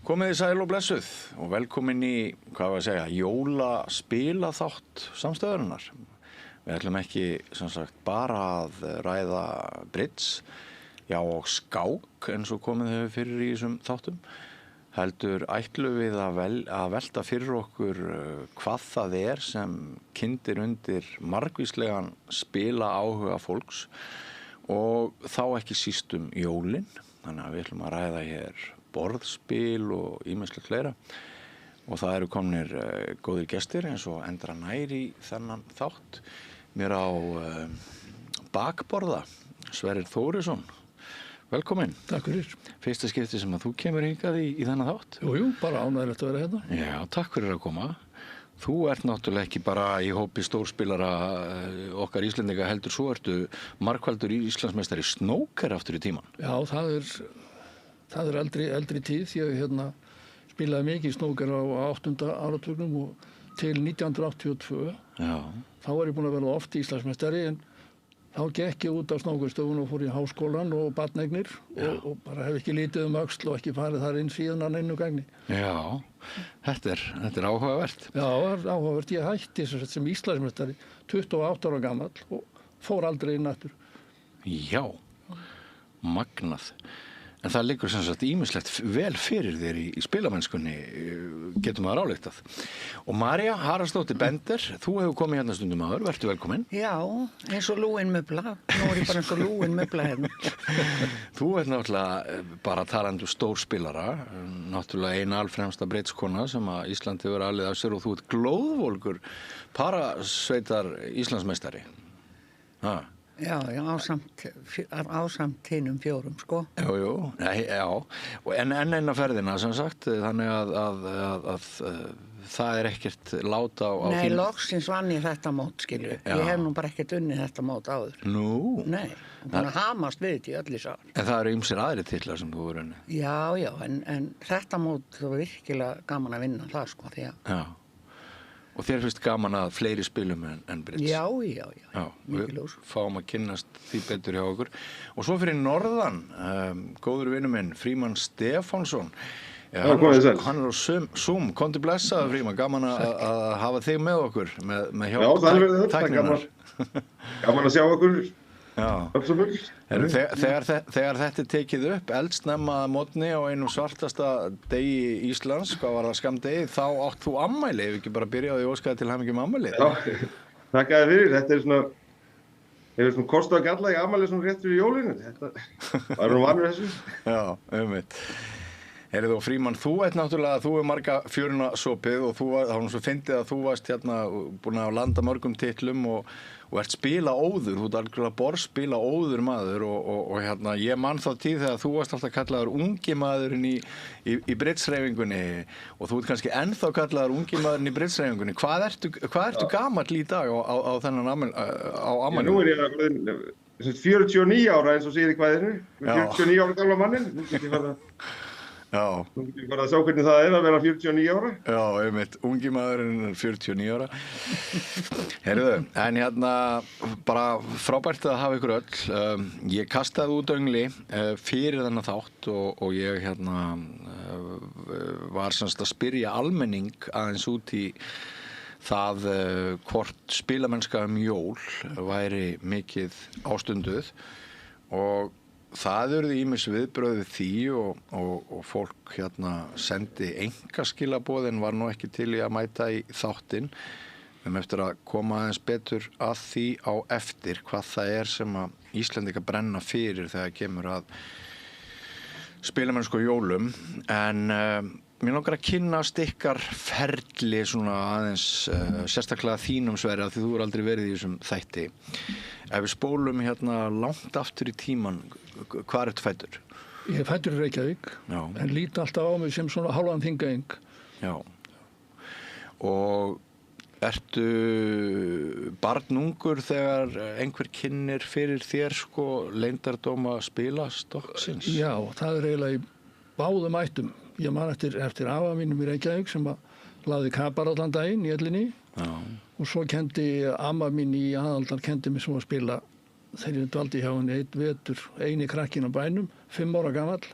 Komið þið sæl og blessuð og velkomin í, hvað var að segja, jólaspilaþátt samstöðurinnar. Við ætlum ekki, sem sagt, bara að ræða bridge, já og skák eins og komið hefur fyrir í þessum þáttum. Heldur ætlum við að velta fyrir okkur hvað það er sem kyndir undir margvíslegan spila áhuga fólks og þá ekki síst jólin. Þannig að við ætlum að ræða hér borðspil og ýmislegt fleira og það eru komnir góðir gestir eins og Endra nær í þennan þátt. Mér á bakborða Sverrir Þórisson. Velkomin. Takk fyrir. Fyrsta skipti sem að þú kemur hingað í þennan þátt. Jú, bara ánægilegt að vera hérna. Já, takk fyrir að koma. Þú ert náttúrulega ekki bara í hópi stórspilara okkar Íslendinga heldur, svo ertu margfaldur Íslandsmeistari snóker aftur í tíman. Já, það er eldri tíð því að ég spilaði mikið snóker á 8. áratugnum og til 1982. Já. Þá var ég búinn að vera oft Íslandsmeistari en þá gekk ég út af snókerstofun og fór í háskólann og barneignir og bara hef ekki litið öxl og ekki farið þar inn síðan að neinu gagni. Já, þetta er áhugavert. Já, það er áhugavert. Ég hætti sem Íslandsmeistari 28 ára gamall og fór aldrei inn aftur. Já, magnað. En það liggur sem sagt ýmislegt vel fyrir þér í spilamennskunni, getum maður ályktað. Og María Haraldsdóttir Bender, þú hefur komið hérna stundum áður, vertu velkomin. Já, eins og lúin mubla. Nú er ég bara eins og lúin mubla hérna. Þú ert náttúrulega bara talandi stórspilara, náttúrulega ein alfremsta bridge-kona sem að Ísland hefur alið af sér og þú ert glóðvolgur parasveitar Íslandsmeistari. Ha. Já, ásamt hinum fjórum, sko. Jú, já. En eina ferðina, sem sagt, þannig að það er ekkert láta á Nei, loksins vann ég þetta mót, skilju. Ég hef nú bara ekkert unnið þetta mót áður. Nú? Nei, þannig að hamast við þetta í öll í sár. En það eru ýmsir aðrir titlar sem þú hefur unnið. Já, en þetta mót, það var virkilega gaman að vinna það, sko, því að... Já. Og þér finnst gaman að fleiri spilum en bridge? Já, við fáum að kynnast því betur hjá okkur. Og svo fyrir norðan, góður vinur minn, Frímann Stefánsson. Hann er á Zoom, komdu blessaður Frímann, gaman að hafa þig með okkur, með hjálp tækninnar. Gaman að sjá okkur. Já. Þegar þetta er tekið upp eldsnemma að morgni á einum svartasta degi Íslands, hvað var það skammdegi, þá átt þú afmæli, ef ekki bara byrjaði og óskaði til hamingju með afmælið. Já, þakkaði fyrir, þetta er svona kostu að galla í afmæli svona rétt fyrir jólinu, þetta var nú vanur þessu. Já, einmitt. Heyrðu og Frímann, þú ert náttúrulega, þú er marga fjöruna sopið og það var svo fyndið að þú varst hérna búin að landa mörgum titlum og ert spila óður, þú ert algjörlega borðspila óður maður og hérna, ég man þá tíð þegar þú varst alltaf kallaður ungi maðurinn í bridge-hreyfingunni og þú ert kannski ennþá kallaður ungi maðurinn í bridge-hreyfingunni. Hvað ertu gamall í dag á þennan afmælinu? Já, nú er ég 49 ára eins og segir í kvæðinu, 49 ára gamla mannin, nú get ég bara að sjá hvernig það er að vera 49 ára. Já, einmitt, ungi maðurinn er 49 ára. Heyrðu, en hérna bara frábært að hafa ykkur öll. Ég kastaði út öngli fyrir þennan þátt og ég hérna var semst að spyrja almenning aðeins út í það hvort spilamennska jól væri mikið ástunduð og það urðu ýmis viðbrögð við því og fólk hérna sendi engaskilaboð en var nú ekki til í að mæta í þáttinn. Eftir að koma aðeins betur að því á eftir hvað það er sem að Íslendingar brenna fyrir þegar kemur að spilamennsku og jólum. En mér langar að kynnast ykkar ferli svona aðeins sérstaklega þínum Sverri af því þú aldrei verið í þessum þætti. Ef við spólum hérna langt aftur í tíman, hvað ertu fæddur? Ég er fæddur í Reykjavík, en lít alltaf á mig sem svona hálfan þingaeng. Já. Og ertu barnungur þegar einhver kynnir fyrir þér sko leyndardóma spilastokksins? Já, það er eiginlega í báðum ættum. Ég man eftir afa mínum í Reykjavík sem lagði kapar allan daginn í ellinni. Já. Og svo kendi amma mín í Aðaldal kendi mig svo að spila þegar ég dvaldi hjá henni einn vetur, eini krakkinn á bænum, 5 ára gamall.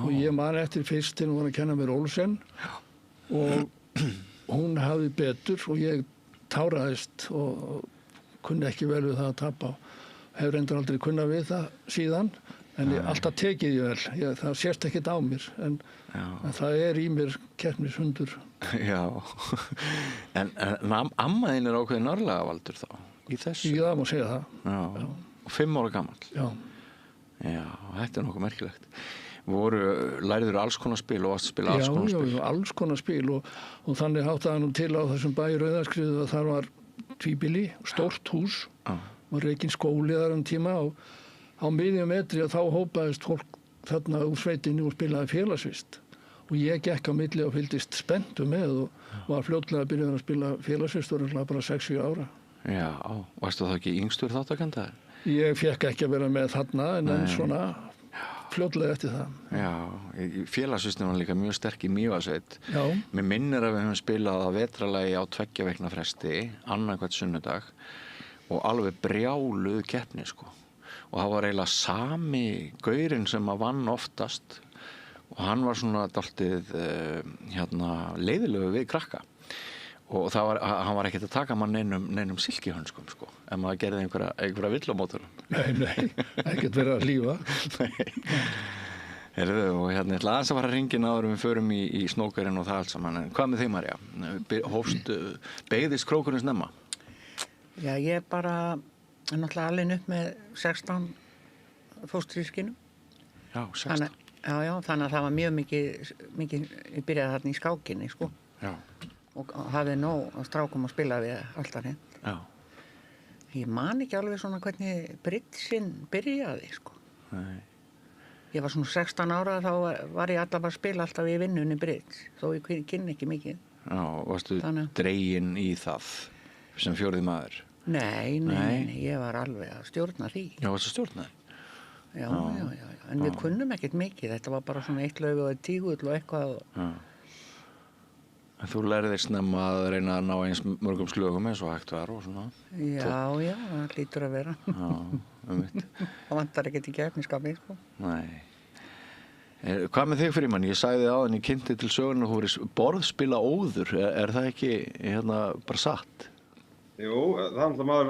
og ég man eftir fyrst til hún var að kenna mér Olsen og hún hafði betur og ég táraðist og kunni ekki vel við það að tapa. Hefur reyndar aldrei kunnað við það síðan, en alltaf tekið ég vel. Það sést ekkert á mér, en það í mér keppnishundur. Já, en amma þín ákveðin Norðlagavaldur þá, í þessu? Já, það má segja það. Já. Og 5 ára gamall? Já. Já, þetta nokkuð merkilegt. Lærður alls konar spil og varst að spila alls konar spil? Já, alls konar spil og þannig háttaði nú til á þessum bæ Rauðaskriðu að þar var tvíbýli, stórt hús, var rekinn skóli þar tíma og á miðjum metri og þá hópaðist fólk þarna úr sveitinni og spilaði félagsvist og ég gekk á milli og fylgdist spenntu með og var fljótlega að byrja að spila félagsvist og bara 6-7 ára. Já, varstu þá ekki yngstur þáttakandaður? Ég fekk ekki að vera með þarna en svona fljótlega eftir það. Já, félagsvistin var líka mjög sterk í Mývatnssveit. Já. Mér minnir að við höfum spilað á vetralagi á 2 vikna fresti, annað hvert sunnudag og alveg brjáluð keppni sko. Og það var eiginlega sami gaurinn sem að vann oftast og hann var svona dálítið leiðilegu við krakka og hann var ekkert að taka mann neinum silkihönskum sko, ef maður gerði einhverja villamótur. Nei, ekkert verið að hlífa. Heyrðu, og ég ætla aðeins að fara hringinn áður við förum í snókarinn og það allt saman. En hvað með þig, María? Beygðist krókurinn snemma? Já, ég bara náttúrulega alin upp með 16 fóstrískinum. Já, 16. Þannig að það var mjög mikið ég byrjaði þarna í skákinni, sko. Já. Og hafði nóg að strákum að spila við alltaf hreint. Já. Ég man ekki alveg svona hvernig briddsinn byrjaði, sko. Nei. Ég var svona 16 ára, þá var ég alltaf að spila alltaf í vinnunni bridds, þó ég kynni ekki mikið. Já, varstu dregin í það sem 4. maður? Nei, ég var alveg að stjórna því. Já, varstu að stjórna því? Já. En við kunnum ekkert mikið, þetta var bara svona 1 lauf og 10 og eitthvað. Já. En þú lærðir snemma að reyna að ná eins mörgum slögum eins og hægt var og svona? Já, það lítur að vera. Já, Það vantar ekkert í keppniskapið, sko. Nei. Hvað með þig, Frímann? Ég sagði áðan í kynnti til söguna að þú verið borðspila óður. Er það ekki bara satt? Jú, það er alltaf maður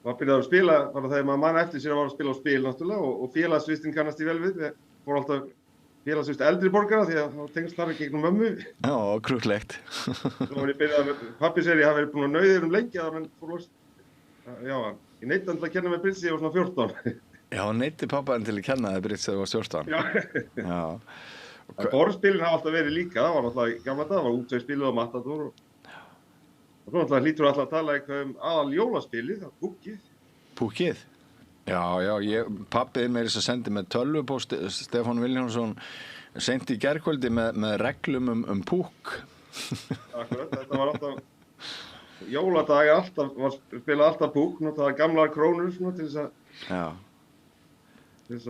byrjaði að spila bara þegar maður mann eftir sér að var að spila á spil náttúrulega og félagsvistin kannast ég vel við. Ég fór alltaf félagsvist eldri borgara því að þá tengst þar gegnum mömmu. Já, krútlegt. Svo var ég byrjað að pabbi segir ég hafi verið búin að nauðir lengi að menn fór lost. Já, ég neitti að kenna með bridds ég var svona 14. Já, neitti pappaðin til að kenna þig bridds þegar þú var 14. Já. Borðspilin hafa alltaf verið líka, það var alltaf gamla dag, það var útvegsspilið og matador og svo alltaf hlýtur alltaf að tala eitthvað aðal jólaspilið, það púkið. Púkið? Já, pappið mér að sendi með tölvupóst Stefán Vilhjálmsson sendi í gærkvöldi með reglum púk. Akkurat, þetta var alltaf jóladagi spilað alltaf púk, notaði gamlar krónur svona til þess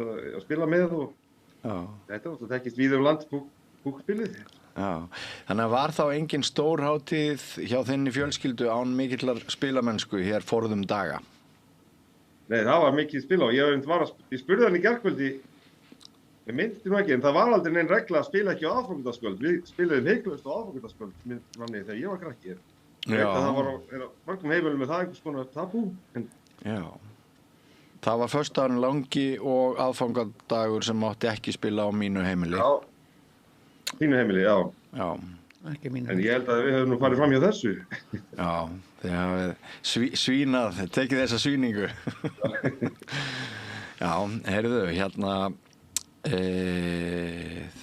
að spila með og þetta var alltaf tekkist víða land púkspilið. Já, þannig að var þá engin stór hátíð hjá þinni fjölskyldu án mikillar spilamennsku hér forðum daga? Nei, það var mikið spila og ég spurði hann í gærkvöldi, ég myndi nú ekki, en það var aldrei neinn regla að spila ekki á aðfangadagskvöld. Við spilaðum heiklaust á aðfangadagskvöld þegar ég var krakki. Ég veit að það var á mörgum heimilum með það einhvers konar tabú. Já, það var föstudagurinn langi og aðfangadagur sem mátti ekki spila á mínu heimili. Já, þínu heimili, já. Já. Ekki mínu. En ég held að við hefum nú farið fram hjá þessu. Já, þið hafið svínað, tekið þessa svíningu. Já, heyrðu,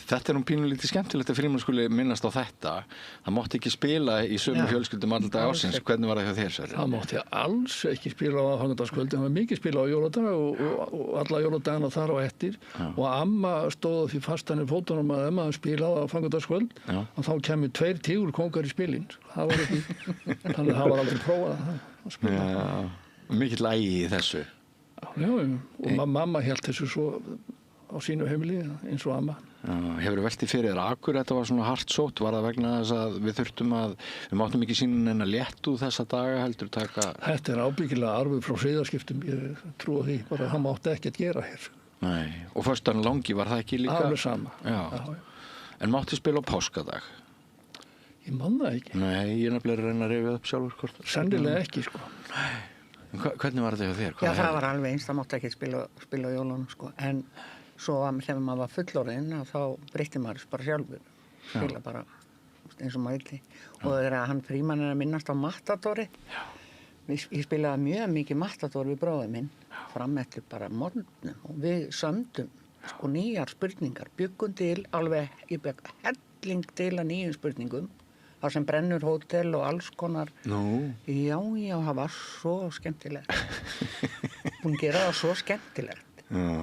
þetta nú pínulítið skemmtilegt að Frímann skuli minnast á þetta. Það mátti ekki spila í sömu fjölskyldum allan dag ársins. Hvernig var það hjá þér, Sverrir? Það mátti alls ekki spila á aðfangadagskvöld, það var mikið spila á jóladag og alla jóladagana þar á eftir. Og amma stóð því fastan í fótunum að maður spilaði á aðfangadagskvöld og þá kemur 2 tígurkóngar í spilin. Það var ekki, þannig að það var aldrei prófað að spila. Já, mikill ægi í þessu. Já, og mamma hélt þessu svo á sínu heimili eins og amma. Já, hefur veltið fyrir þér akkur þetta var svona hart sótt, var það vegna þess að við máttum ekki sýna neina létt úr þessa daga heldur taka? Þetta ábyggilega arfur frá siðaskiptum, ég trúi því, bara það mátti ekkert gera hér. Nei, og föstudagur langi var það ekki líka? Alveg sama. Já. En mátti spila á páskadag? Ég man það ekki. Nei, ég nefnilega reyna að rifja upp sjálfur hvort. Sennilega ekki, sko. En hvernig var þetta hjá þér? Já, það var alveg eins, það mátti ekki spila á jólunum, sko. En svo þegar maður var fullorðinn, þá breytti maður bara sjálfur. Spila bara eins og maður vildi. Og þegar hann Frímann að minnast á Matadori. Já. Ég spilaði mjög mikið Matador við bróðið minn. Fram eftir bara morgnum. Og við sömdum, sko, nýjar spurningar. Byggum til alveg, ég bygg helling til að nýjum spurningum. Það sem brennur hótel og alls konar. Nú? Já, það var svo skemmtilegt. Búin að gera það svo skemmtilegt. Já.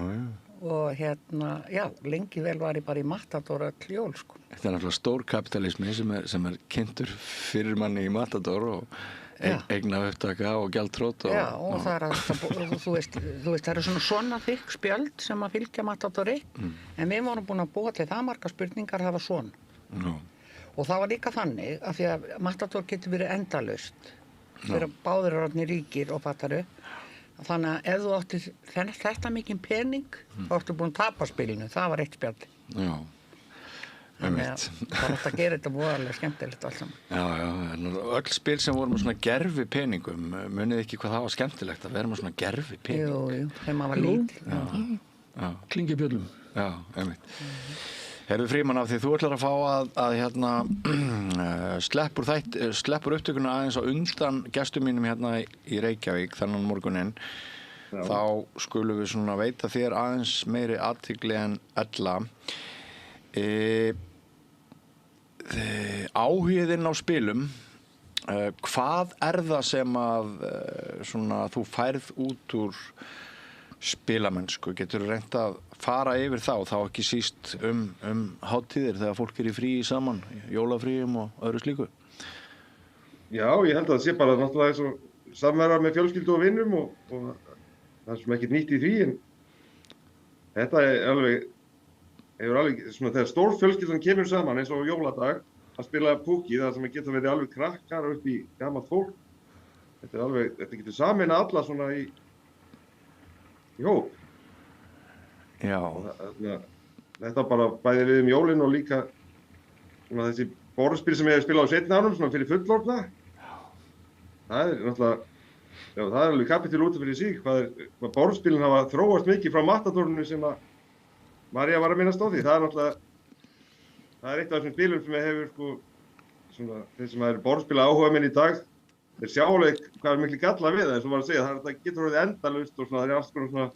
Og já, lengi vel var ég bara í Matador öll jól, sko. Þetta náttúrulega stór kapitalismi sem kynntur fyrir manni í Matador og eigna upptaka og gjaldtrót. Já, og það þú veist, það eru svona þykk spjöld sem að fylgja Matadori, en við vorum búin að búa til það margar spurningar, það var svona. Já. Og það var líka þannig að því að Matador getur verið endalaust þegar báðir orðnir ríkir og fattaru. Þannig að ef þú áttir þetta mikinn pening, þá áttu búin að tapa spilinu. Það var eitt spjall. Já. Þannig að það átti að gera þetta voðalega skemmtilegt allt saman. Já. Öll spil sem voru með svona gerfi peningum, munið ekki hvað það var skemmtilegt að vera með svona gerfi peningum. Jú, þegar maður var lítill. Já. Klingi bjöllum. Já, einmitt. Herðu Frímann, af því þú ætlar að fá að sleppur upptökuna aðeins á undan gestum mínum hérna í Reykjavík þannig morguninn. Þá skulum við svona veita þér aðeins meiri athygli en ella. Áhuginn á spilum, hvað það sem að svona, þú færð út úr spilamennsku? Getur þú reynt að fara yfir þá ekki síst hátíðir þegar fólk í fríi saman, jólafríum og öðru slíku? Já, ég held að það sé bara náttúrulega eins og samvera með fjölskyldu og vinnum og það er sem ekkert nýtt í því, en þetta hefur alveg svona þegar stór fjölskyldan kemur saman eins og jóladag að spila púki, það sem geta verið alveg krakkar upp í gamalt fólk. Þetta getur sameina alla svona í hóp. Já. Þetta bara bæði við jólin og líka svona þessi borðspil sem ég hef spilað á seinni árum svona fyrir fullorðna. Það er náttúrulega, já, það er alveg kapitel út fyrir sig hvað borðspilin hafa þróast mikið frá Matadorinu sem að María var að minnast á því. Það er náttúrulega, það er eitt af þessum spilum sem hefur sko svona þeir sem eru borðspila áhuga minn í dag, þeir sjá alveg hvað er miklu galla við það, eins og var að segja, það getur orðið endalaust og svona, það er alls konar svona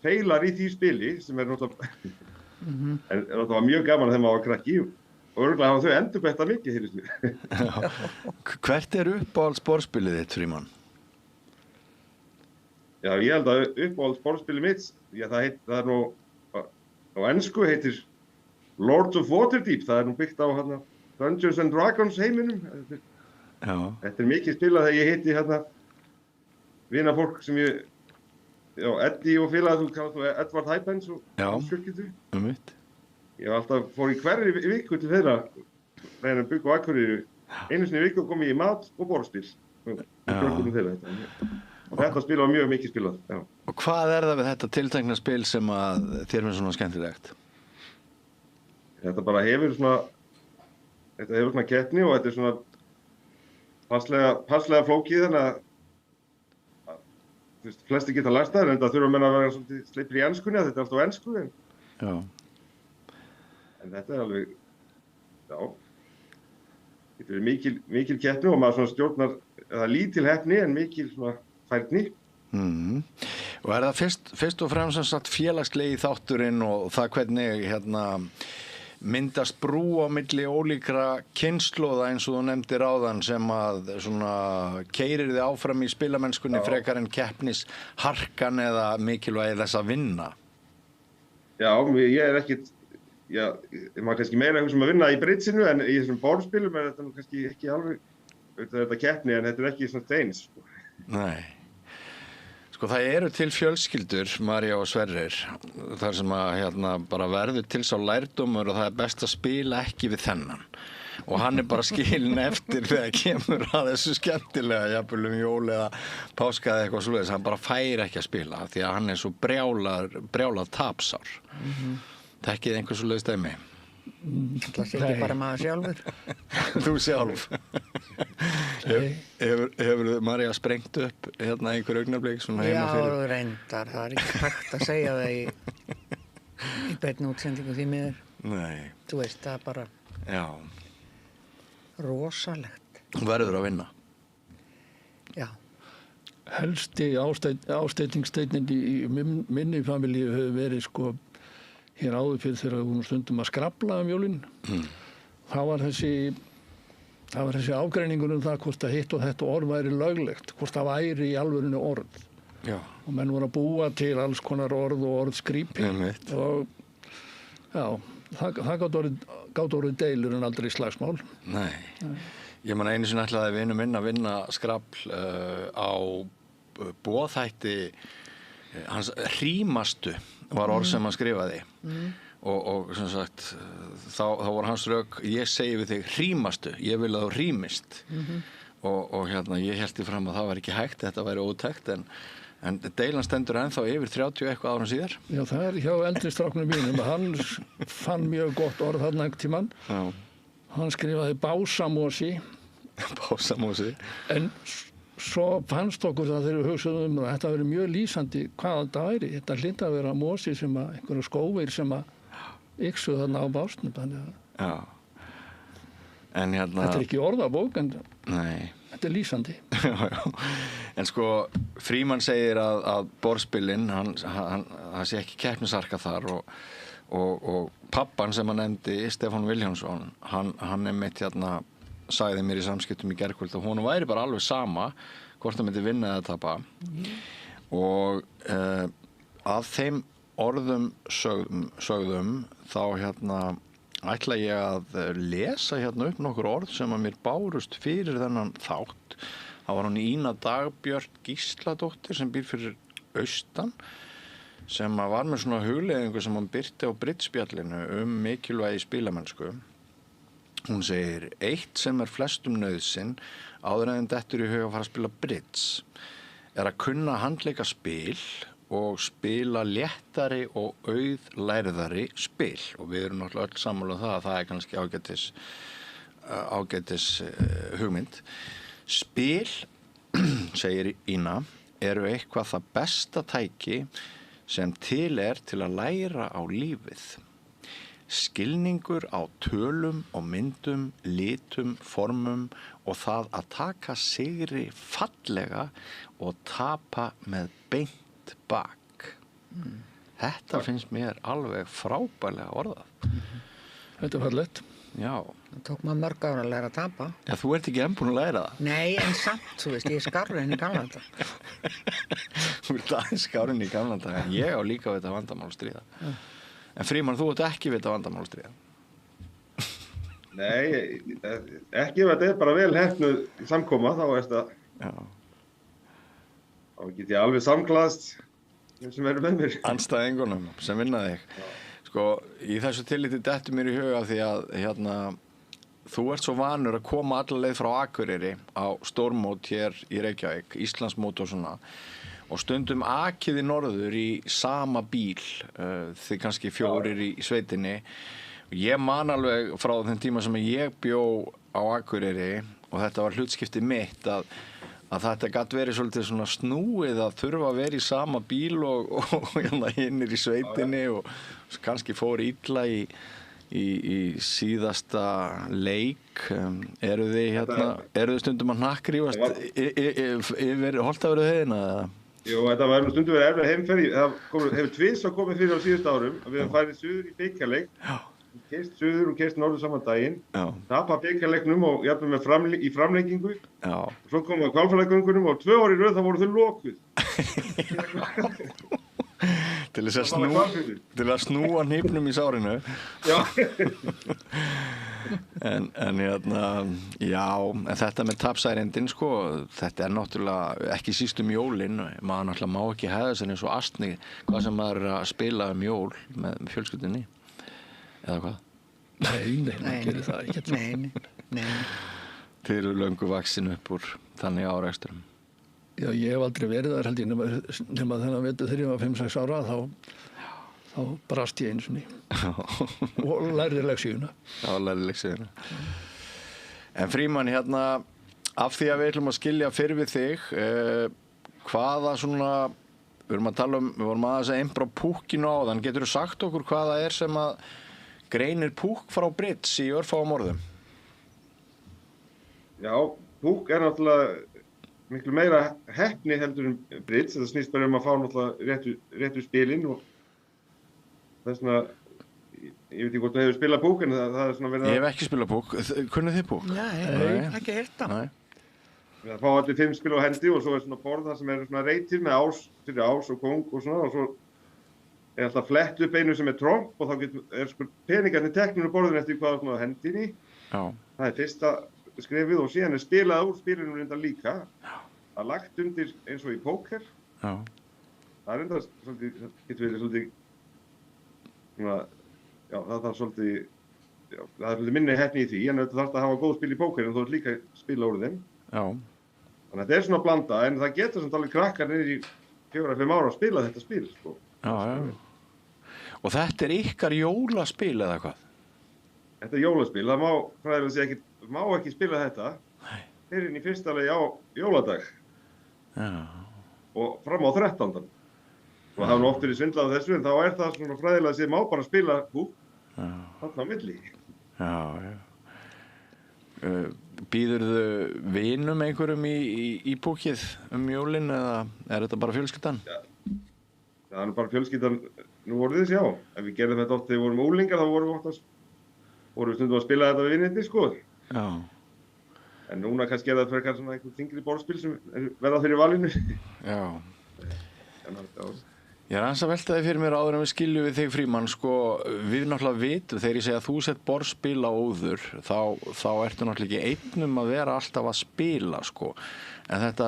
feilar í því spili sem er náttúrulega en náttúrulega mjög gaman þegar maður var krakki og örugglega hafa þau endurbætta mikið heyrðist mér. Hvert er uppáhalds borðspilið þitt, Frímann? Já, ég held að uppáhalds borðspilið mitt, já, það er nú á ensku heitir Lords of Waterdeep, það er nú byggt á Dungeons and Dragons heiminum. Þetta er mikið spilað þegar ég hitti vinafólk sem ég, já, Eddie og félag, þú kallar þú Edward Hypens og fjölskyldu. Ég var alltaf fór í hverri viku til þeirra, reyna bygg og Akureyri, einu sinni í viku kom ég í mat og borðspil. Og þetta spil var mjög mikið spilað. Já. Og hvað er það við þetta tiltekna spil sem að þér finnst svona skemmtilegt? Þetta bara hefur svona keppni og þetta er svona passlega flókið, þannig að flesti geta lært það, en það þurfa menn að vera svolítið sleipir í enskunni, þetta er alltaf ensku. En þetta er alveg, já, þetta er mikil keppni og maður svona stjórnar, það er lítil heppni en mikil svona færni. Og er það fyrst og fremst sem sagt félagslegi þátturinn og það hvernig myndast brú á milli ólíkra kynslóða eins og þú nefndir áðan sem að svona keyrir þið áfram í spilamennskunni frekar en keppnis harkan eða mikilvægi þess að vinna? Já, ég er ekkit, já, maður kannski meira eitthvað sem að vinna í britsinu en í þessum borðspilum er þetta nú kannski ekki alveg, þetta keppni en þetta er ekki svona eins. Nei. Sko það eru til fjölskyldur, María og Sverrir, þar sem að bara verður til sá lærdómur og það er best að spila ekki við þennan. og hann bara skilinn eftir þegar kemur að þessu skemmtilega jafnvel jól eða páska eða eitthvað svoleiðis, hann bara fær ekki að spila því að hann svo brjálað tapsár. Þekkið einhver svoleiðis dæmi? Það sé ekki bara maður sjálfur. Þú sjálf. Hefur María sprengt upp hérna einhver augnablik svona heima fyrir? Já, reyndar, það ekki hægt að segja það í beinni útsendingu því miður. Nei. Þú veist, það bara rosalegt. Verður að vinna. Já. Helsti ásteytingssteinninn í minni familíu hefur verið sko hér áður fyrir þegar við vorum stundum að skrafla jólin. Það var þessi ágreiningur það hvort að hitt og þetta orð væri löglegt, hvort það væri í alvörinu orð. Já. Og menn voru að búa til alls konar orð og orðskrípi. Og já, það gátt orðið deilur en aldrei slagsmál. Nei. Ég man einu sinni ætlaði vinur minn að vinna skrafl á boðþætti hans Hrímastu var orð sem hann skrifaði og sem sagt þá var hans rök, ég segi við þig Hrímastu, ég vil að þú hrímist og hérna ég hélti fram að það var ekki hægt, þetta væri ótækt en deilan stendur ennþá yfir 30 eitthvað árum síðar. Já, það hjá eldri stráknum mínum, hann fann mjög gott orð þarna einhvern tímann. Hann skrifaði básamósi en svo fannst okkur það þegar við hugsaðum að þetta verið mjög lýsandi hvað þetta væri. Þetta hlyti að vera mosi sem að einhverja skófir sem að yksu þarna á básnum. Já. En hérna... Þetta ekki orðabók en Nei. Þetta lýsandi. Já. En sko, Frímann segir að borðspilin, það sé ekki keppnisarka þar og pappan sem hann nefndi, Stefán Vilhjálmsson, hann einmitt hérna sagði mér í samskiptum í gærkvöld og hún væri bara alveg sama hvort það myndi vinna eða tapa og að þeim orðum sögðum þá hérna ætla ég að lesa hérna upp nokkur orð sem að mér bárust fyrir þennan þátt. Það var hún Ína Dagbjört Gísladóttir sem býr fyrir austan sem að var með svona hugleiðingu sem hann birti á Bridge-spjallinu mikilvægi spilamennsku. Hún segir, eitt sem flestum nauðsyn áður en dettur í huga að fara að spila bridge að kunna handleika spil og spila léttari og auðlærðari spil og við erum náttúrulega öll sammála það að það kannski ágætis hugmynd. Spil, segir Ína, eru eitthvað það besta tæki sem til til að læra á lífið. Skilningur á tölum og myndum, litum, formum og það að taka sigri fallega og tapa með beint bak. Þetta finnst mér alveg frábærlega orðað. Þetta er fallegt. Já. Það tók maður mörg ára að læra að tapa. Já, þú ert ekki enn búin að læra það. Nei, en samt, þú veist, ég skárri henni í gamla daga. Þú ert aðeins skárri henni í gamla daga, en ég á líka við þetta vandamál að stríða. En Frímann, þú ert ekki við þetta vandamál að stríða. Nei, ekki ef þetta bara vel heppnuð samkoma, þá þetta... Já. Þá get ég alveg samglaðst þeim sem eru með mér. Andstæðingunum sem vinna þig. Sko, í þessu tilliti dettur mér í huga því að hérna, þú ert svo vanur að koma alla leið frá Akureyri á stórmót hér í Reykjavík, Íslandsmót og svona og stundum akiði norður í sama bíl, þið kannski 4 í sveitinni. Ég man alveg frá þeim tíma sem ég bjó á Akureyri og þetta var hlutskipti mitt að þetta gat verið svolítið svona snúið að þurfa að vera í sama bíl og hinnir í sveitinni og kannski fór illa í síðasta leik. Eru þið stundum að hnakkrífast yfir Holtavörðu heiðina eða? Jú, þetta var stundum verið erfið heimferð. Það hefur tvisvar komið fyrir á síðustu árum að við höfum farið suður í bikarleik. Keist suður og keist norður saman daginn. Tapa bikarleiknum og jafnvel með í framlengingu. Já. Svo komum við á kvalfæragöngunum og 2 ár í röð þá voru þau lokuð. til að snúa hnífnum í sárinu. Já. En hérna, já, en þetta með tapsærindin, sko, þetta náttúrulega ekki síst jólin, maður náttúrulega má ekki hefða sér eins og astni hvað sem maður að spila jól með fjölskyldunni, eða hvað? Nei, maður gerir það ekki. Nei. Þið eru löngu vaksin upp úr þannig áreksturum. Já, ég hef aldrei verið þar held ég nema þennan vetur þegar ég var 5-6 ára þá brast ég einu sinni og lærði leksíuna. Já, lærði leksíuna. En Frímann, hérna, af því að við ætlum að skilja fyrir við þig, hvaða svona, við vorum aðeins að einbra púkkinu áðan, getur þú sagt okkur hvað það er sem að greinir púkk frá bridds í örfáum orðum? Já, púkk er náttúrulega miklu meira heppni heldur en bridds. Þetta snýst bara að fá náttúrulega réttu spilin og það er svona, ég veit ekki hvort þú hefur spilað púkk en það er svona verið að... Ég hef ekki spilað púkk. Kunnið þið púkk? Nei, ekki heyrt það. Það fá allir 5 spil á hendi og svo er svona borð það sem er svona reytir með ás, fyrir ás og kóng og svona og svo er alltaf flett upp einu sem er tromp og þá er sko peningarnir teknir á borðinu eftir hvað er á hendinni. Já. Það er fyrsta skrefið og síðan er spilað úr spilinu reynda líka. Það er lagt undir eins og í póker. Já. Það er reynda svolítið, það getur verið svolítið, svona, já það er svolítið, já, það er svolítið minni heppni í því en þetta þarf að hafa góð spil í póker en þú ert líka spila úr þeim. Já. Þannig að þetta er svona blanda en það getur samt alveg krakkar niður í 4-5 ára að spila þetta spil, sko. Já. Og þetta er ykkar jólaspil eða hvað? Þetta er jólaspil, það má fræðilega segja ekki spila þetta fyrir inn í fyrsta lagi á jóladag. Já. Og fram á 13. Og það hafa nú oft verið svindlað á þessu en þá er það svona fræðilega segja má bara spila púkk þarna á milli. Já. Býðurðu vinum einhverjum í púkkið jólin eða er þetta bara fjölskyldan? Já. Það er bara fjölskyldan nú orðið þess, já. Ef við gerðum þetta oft þegar við vorum úlingar þá vorum við stundum að spila þetta við vinnirni, sko. Já. En núna kannski er það frekar svona einhver þyngri borðspil sem verða fyrir valinu. Já. Ég er aðeins að velta þig fyrir mér áður en við skiljum við þig Frímann, sko, við náttúrulega vitum þegar ég segja að þú sett borðspil á óður, þá ertu náttúrulega ekki einnum að vera alltaf að spila, sko. En þetta,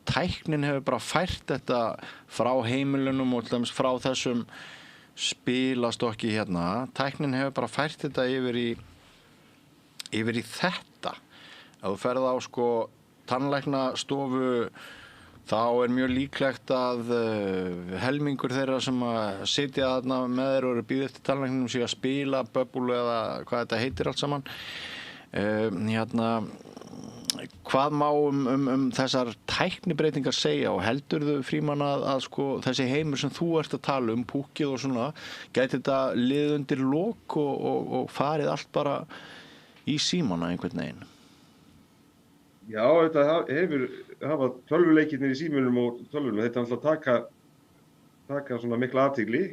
tæknin hefur bara fært þetta frá heimilunum og til dæmis frá þessum spilastokki hérna. Tæknin hefur bara fært þetta yfir í þetta. Ef þú ferð á, sko, tannlæknastofu, þá er mjög líklegt að helmingur þeirra sem að sitja þarna með þeir og eru býð eftir tannlækninum sé að spila böbbúlu eða hvað þetta heitir allt saman. Hvað má þessar tæknibreytingar segja og heldurðu Frímann að sko, þessi heimur sem þú ert að tala púkkið og svona, gæti þetta liðið undir lok og farið allt bara í símana einhvern veginn? Já, þetta hafa tölvuleikirnir í símunum og tölvunum, þetta er alltaf að taka svona mikla athygli.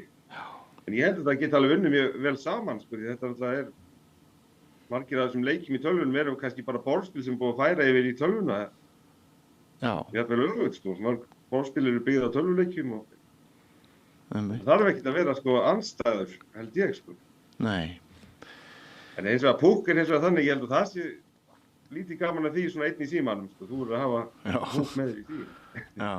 En ég held að þetta geti alveg unnið mjög vel saman, sko, því þetta alltaf margir af þessum leikjum í tölvunum eru kannski bara borðspil sem búið að færa yfir í tölvuna. Já. Ég held vel öfugt, sko, borðspil eru byggð á tölvuleikjum og það þarf ekkert að vera, sko, andstæður, held ég, sko. Nei. En eins og að púkk er eins og að þannig, ég held að það sé lítið gaman að því svona einn í símanum, sko, þú verður að hafa púkk með þér í því. Já.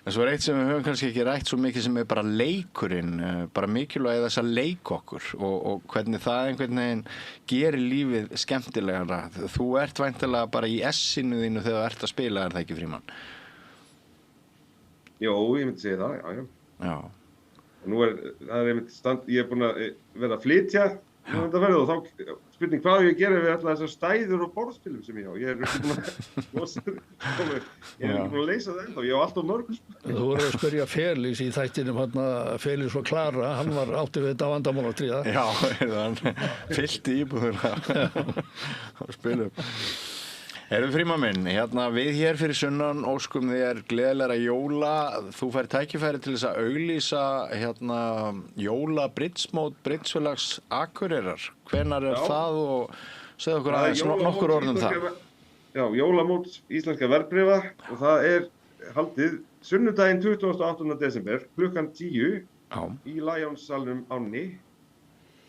En svo er eitt sem við höfum kannski ekki rætt svo mikið sem er bara leikurinn, bara mikilvæg þess að leika okkur og hvernig það einhvern veginn gerir lífið skemmtilegra. Þú ert væntanlega bara í essinu þínu þegar þú ert að spila, er það ekki Frímann? Jó, ég myndi segja það, já. Og nú það er einmitt ég er búinn að vera að flytja og þá spurning hvað ég gera við allar þessar stæður og borðspilum sem ég á. Ég er ekki búinn að leysa það ennþá, ég á alltaf mörg. Þú voru að spyrja Felix í þættinum Felix og Klara, hann var átti við þetta vandamálatriða. Já, hann fyllti íbúðuna á spilum. Frímann minn, við hér fyrir sunnan óskum þér gleðilegra jóla. Þú fær tækifæri til þess að auglýsa jóla-briddsmót Briddsfélags Akureyrar. Hvenær er það og segðu okkur aðeins nokkur orð það? Já, jólamót íslenska verðbréfa og það er haldið sunnudaginn 28. desember klukkan 10 í Lions-salnum ánni.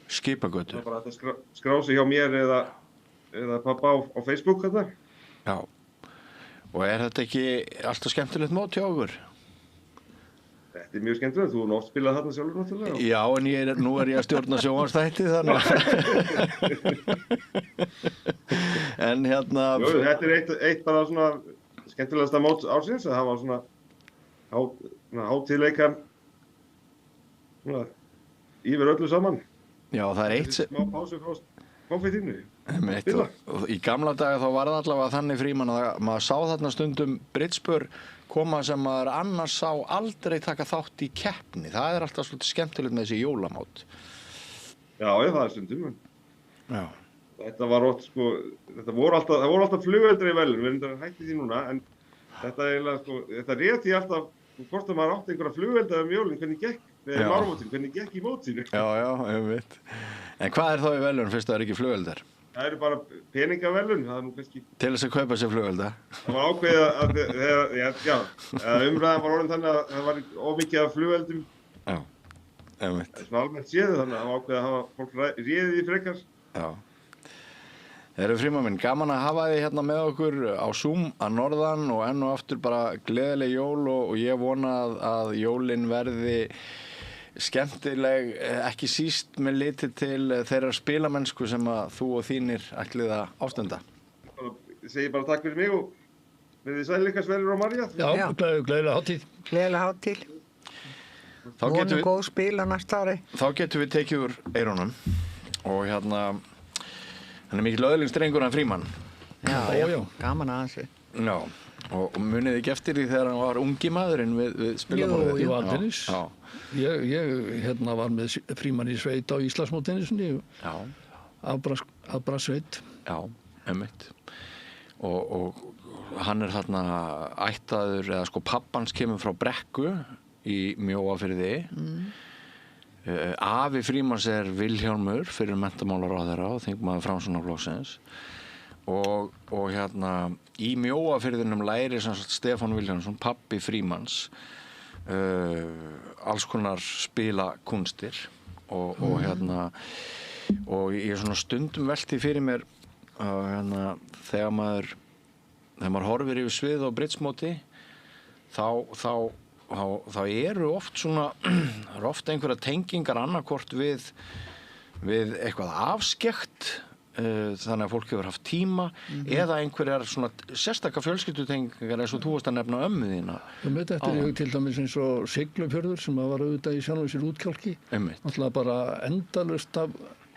Skipagötu. Það er bara hægt að skrá sig hjá mér eða pappa á Facebook þetta. Já, og er þetta ekki alltaf skemmtilegt mót hjá okkur? Þetta Þetta er mjög skemmtilegt, þú hefur oft spilað þarna sjálfur náttúrulega. Já, en nú er ég að stjórna sjónvarpsþætti þannig að en hérna Jú, þetta er eitt bara svona skemmtilegasta mót ársins að hafa svona hátíðleika svona yfir öllu saman. Já, það er eitt Smá pásu frá konfettinu. og í gamla daga þá var það allavega þannig Frímann að maður sá þarna stundum bridgespör koma sem maður annars sá aldrei taka þátt í keppni. Það er alltaf svolítið skemmtilegt með þessi jólamót. Já, það er stundum. Já. Þetta var ótt, sko, það voru alltaf flugveldri í velun, við erum hætti því núna, en þetta eiginlega, sko, þetta rétti alltaf, hvort að maður átti einhverja flugvelda jólinn, hvernig gekk með mármótinu, hvernig gekk í mótinu. Já, einmitt. En hvað er þá í velun fyrst það er ekki flugveldar? Það eru bara peningavelun, það er nú kannski... Til þess að kaupa sér flugvelda? Það var ákveðið að umræðan var orðin þannig að það var ómikið af flugveldum. Já, einmitt. Svona almennt séð þannig að það var ákveðið að hafa fólk réðið í frekar. Já. Frímann minn, gaman að hafa þið hérna með okkur á Zoom að norðan og enn og aftur bara gleðileg jól og ég vona að jólin verði skemmtileg, ekki síst með litið til þeirra spilamennsku sem að þú og þínir ætlið að ástunda. Ég segi bara takk fyrir mig og verðið sæl ykkar Sverrir og Marja. Já, gleðilega hátíð. Gleðilega hátíð. Vonum góð spil á næsta ári. Þá getum við tekið úr eyrunum og hérna, hann er mikið löðlingsdrengur en Frímann. Já, gaman að hansi. Já, og munið ekki eftir því þegar hann var ungi maðurinn við spilaborðið. Jú, aldeilis. Ég var með Frímann í sveit á Íslandsmótinu sinni. Já. Afbragðssveit. Já, einmitt. Og hann er þarna ættaður, eða sko pappans kemur frá Brekku í Mjóafirði. Afi Frímanns er Vilhjálmur fyrir menntamálaráðherra og þingmaður Framsóknarflokksins og hérna í Mjóafirðinum lærir sem sagt Stefán Vilhjálmsson, pappi Frímanns, alls konar spilakunstir og hérna og ég svona stundum velti fyrir mér hérna þegar maður horfir yfir svið á bridgemóti þá eru oft svona einhverja tengingar annarkvort við eitthvað afskekt þannig að fólk hefur haft tíma eða einhverjar svona sérstaka fjölskyldutengingar eins og þú varst að nefna ömmu þína. Þetta er ég til dæmis eins og Siglufjörður sem var auðvitað í sjálfum sér útkjálki. Náttúrulega bara endalaust af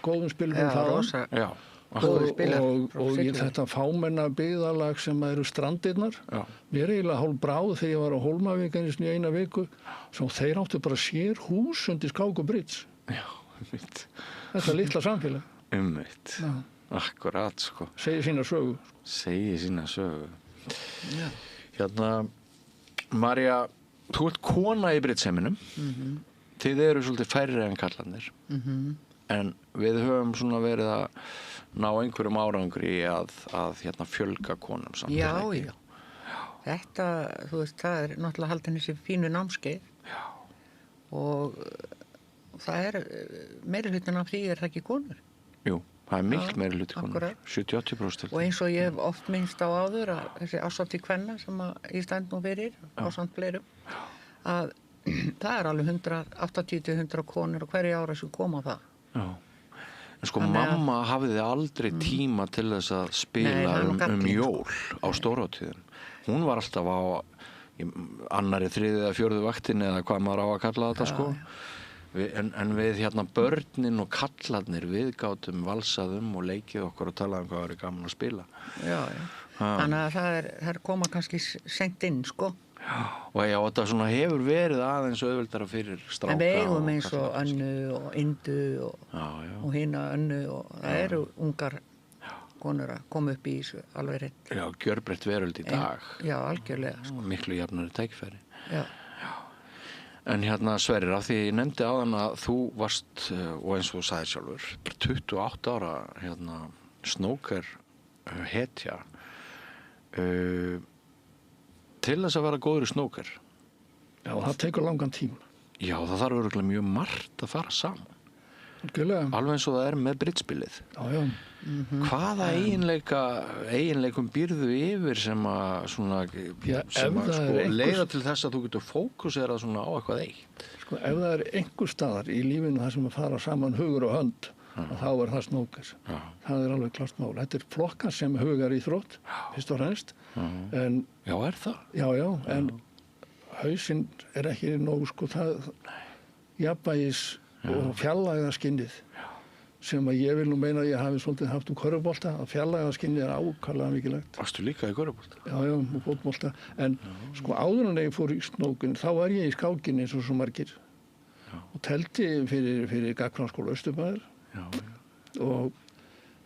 góðum spilum þaðan. Já. Og þetta fámenna byggðarlag sem eru strandirnar. Mér er eiginlega hálf bráð þegar ég var á Hólmavík í eina viku svo þeir áttu bara sér hús undir Skák og Bridge. Já, einmitt. Þetta litla samfélag. Einmitt. Akkurat, sko. Segir sína sögu. Já. Hérna, Marja, þú ert kona í Bridgeheiminum. Þið eru svolítið færri en karlarnir. En við höfum svona verið að ná einhverjum árangri í að hérna fjölga konum samt. Já. Þetta, þú veist, það er náttúrulega haldin þessi fínu námskeið. Já. Og það er meirihlutin af því það ekki konur. Jú, það er mikil meirihluti konur. 70-80%. Og eins og ég hef oft minnst á áður að þessi ásamt í kvenna sem ég stend nú fyrir ásamt fleirum að það er alveg 80-100 konur og hverju ára sem koma á það. Já. En sko mamma hafði aldrei tíma til þess að spila jól á stórhátíðum. Hún var alltaf á annarri, þriðju eða fjórðu vaktinni eða hvað maður á að kalla þetta sko. En við hérna börnin og kallarnir við gátum valsaðum og leikið okkur og talaðum hvað var gaman að spila. Já. Þannig að það koma kannski seint inn sko. Og þetta svona hefur verið aðeins auðveldara fyrir stráka. En við eigum eins og Önnu og Indu og hina Önnu og það eru ungar konur að koma upp í þessu alveg rétt. Já, gjörbreytt veröld í dag. Já, algjörlega. Sko. Miklu jafnari tækifæri. Já. En hérna Sverrir, af því ég nefndi áðan að þú varst, og eins og þú sagðir sjálfur, 28 ára hérna snooker hetja. Til þess að vera góður í snooker. Já, það tekur langan tíma. Já, það þarf örugglega mjög margt að fara saman. Algjörlega. Alveg eins og það er með bridgespilið. Já. hvaða eiginleikum býrðu yfir sem að svona, Já, sem ef að það sko er einhvers- leiða til þess að þú getur fókuserað svona á eitthvað eitt? Sko, ef það er einhver staðar í lífinu þar sem að fara saman hugur og hönd, þá er það snókar. Það er alveg klart mál. Þetta er flokkar sem hugar í þrótt, fyrst og fremst. En, Já, er það? já, en hausinn er ekki nóg, sko, það jafnvægis og fjarlægðarskinnið sem að ég vil nú meina að ég hafi svolítið haft körfubolta, að fjarlægðarskinnið er ákvarlega mikilvægt. Varstu líka í körfubolta? Já, og fótbolta. En sko áður en ég fór í snókun, þá var ég í skákinni eins og svo margir. Og teldi fyrir Gagnframskóla Austurbæðar. Og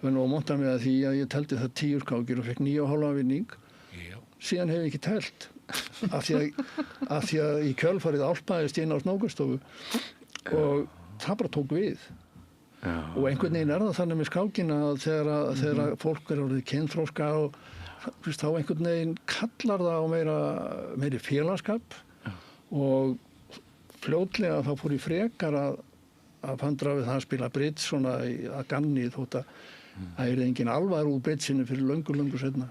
nú montaði mig að því að ég teldi það 10 skákir og fekk 9,5 vinning. Síðan hef ég ekki telt af því að í kjölfarið álpaðist inn á snókurstofu og það bara tók við. Og einhvern veginn er það þannig með skákina að þegar fólk er orðið kynþróska og þá einhvern veginn kallar það á meiri félagskap og fljótlega þá fór ég frekar að fandra við það að spila bridge svona að ganni þótt að það er engin alvar úr bridgeinu fyrir löngu setna.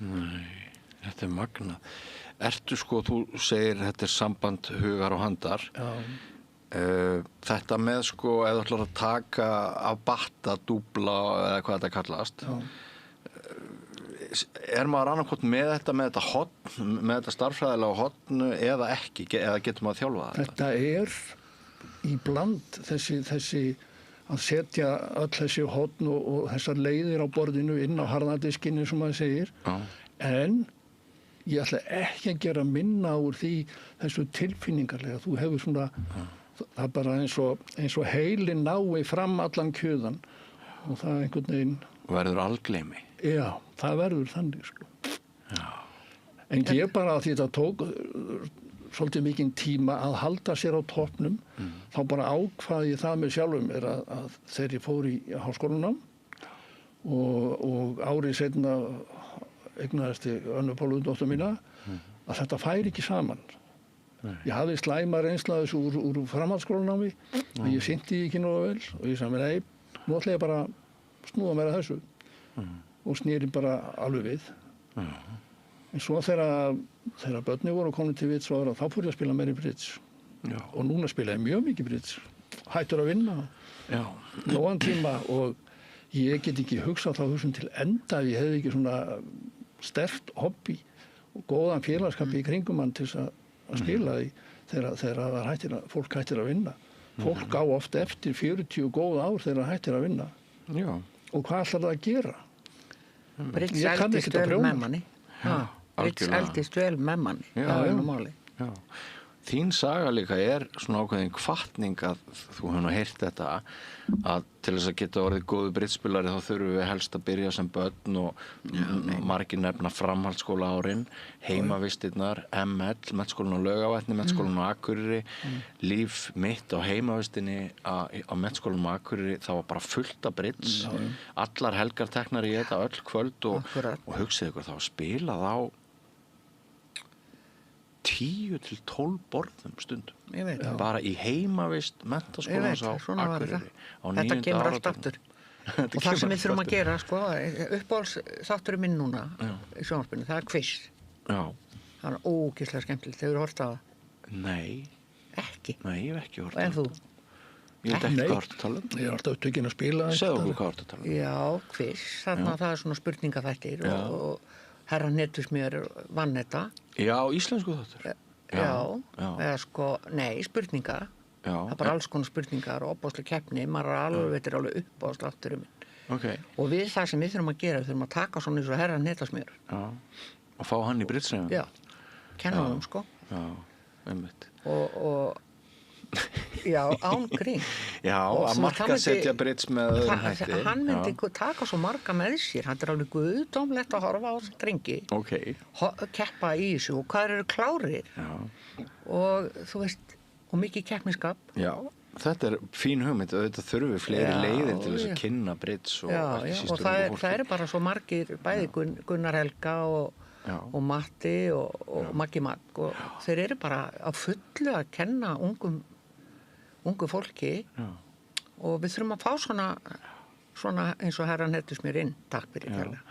Nei, þetta er magnað. Ertu sko, þú segir þetta er samband hugar og handar. Þetta með sko, ef þú ætlar að taka af batta, dúbla eða hvað þetta kallast, er maður annarkot með þetta hotn, með þetta starffræðilega hotn eða ekki, eða getur maður þjálfað þetta? Þetta er í bland þessi að setja öll þessi hotn og þessar leiðir á borðinu inn á harðadiskinni sem maður segir. En ég ætla ekki að gera minna úr þessu tilfinningarlega. Þú hefur svona, það er bara eins og heilin nái fram allan kjöðan og það er einhvern veginn. Verður algleymi? Já, það verður þannig sko. En ég bara að því þetta tók svolítið mikinn tíma að halda sér á toppnum, þá bara ákvað ég það með sjálfum að þegar ég fór í háskólanám og árið seinna eignaðist ég Önnu Páludóttur mína, að þetta færi ekki saman. Ég hafði slæma reynsla þessu úr framhaldsskólanámi og ég sinnti ekki nógu vel og ég sagði mér, nei, nú ætla ég bara að snúa mér að þessu og snýri bara alveg við. En svo þegar börni voru komin til vits og þá fór ég að spila meiri bridge. Og núna spila ég mjög mikið bridge. Hættur að vinna. Nógan tíma og ég get ekki hugsað þá hugsun til enda ef ég hefði ekki svona sterkt hobby og góðan félagskap í kringum hann til að spila því þegar fólk hættir að vinna. Fólk á oft eftir 40 góð ár þegar hættir að vinna. Og hvað ætlar það að gera? Bridge eldist vel með manni. Bridge eldist vel með manni. Það er nú máli. Þín saga líka er svona ákveðin hvatning að þú hefur nú heyrt þetta að til þess að geta orðið góðu bridgespilari þá þurfum við helst að byrja sem börn og margir nefna framhaldsskóla árin, heimavistirnar, ML, Menntaskólann á Laugavatni, Menntaskólann á Akureyri, líf mitt á heimavistinni á Menntaskólann á Akureyri, það var bara fullt af bridge, allar helgar teknar í þetta öll kvöld og hugsið ykkur þá spilað á 10 til 12 borðum stundum. Ég veit. Bara í heimavist Menntaskólans á Akureyri á 9. Þetta kemur allt aftur. Og það sem við þurfum að gera, sko, uppáhaldsþátturinn minn núna í sjónvarpinu, það er quiz. Það er ógeðslega skemmtilegt. Hefur þú horft á það? Nei. Ekki? Nei, ég hef ekki horft á það. En þú? Ég veit ekki hvað horft að tala Ég er alltaf upptökin að spila. Segðu okkur hvað horft að tala Já, quiz. Þannig að það er svona spurningaþættir og herra Netusmjör vann þetta. Já, íslensku þáttur. Eða sko, nei, spurninga. Það er bara alls konar spurningar og opbáslega keppni. Maður er alveg uppáðslega afturum minn. Og við það sem við þurfum að gera, við þurfum að taka svona eins og herra Netusmjör. Og fá hann í bridgeseifum. Já, kenna honum sko. Já, einmitt. Og já, án grín. Já, að markasetja bridge með öðrum hætti. Hann myndi taka svo marga með sér. Hann er alveg guðdómlegt að horfa á þessu drengi. Keppa í þessu og hvað eru klárir. Og þú veist, og mikið keppniskap. Já, þetta er fín hugmynd. Þetta þurfi fleiri leiðir til þess að kynna bridge og ekki síst og það eru bara svo margir, bæði Gunnar Helga og Matti og Maggi Magg og þeir eru bara að fullu að kenna ungu fólki og við þurfum að fá svona svona eins og herran hettus mér inn, takk fyrir kærlega.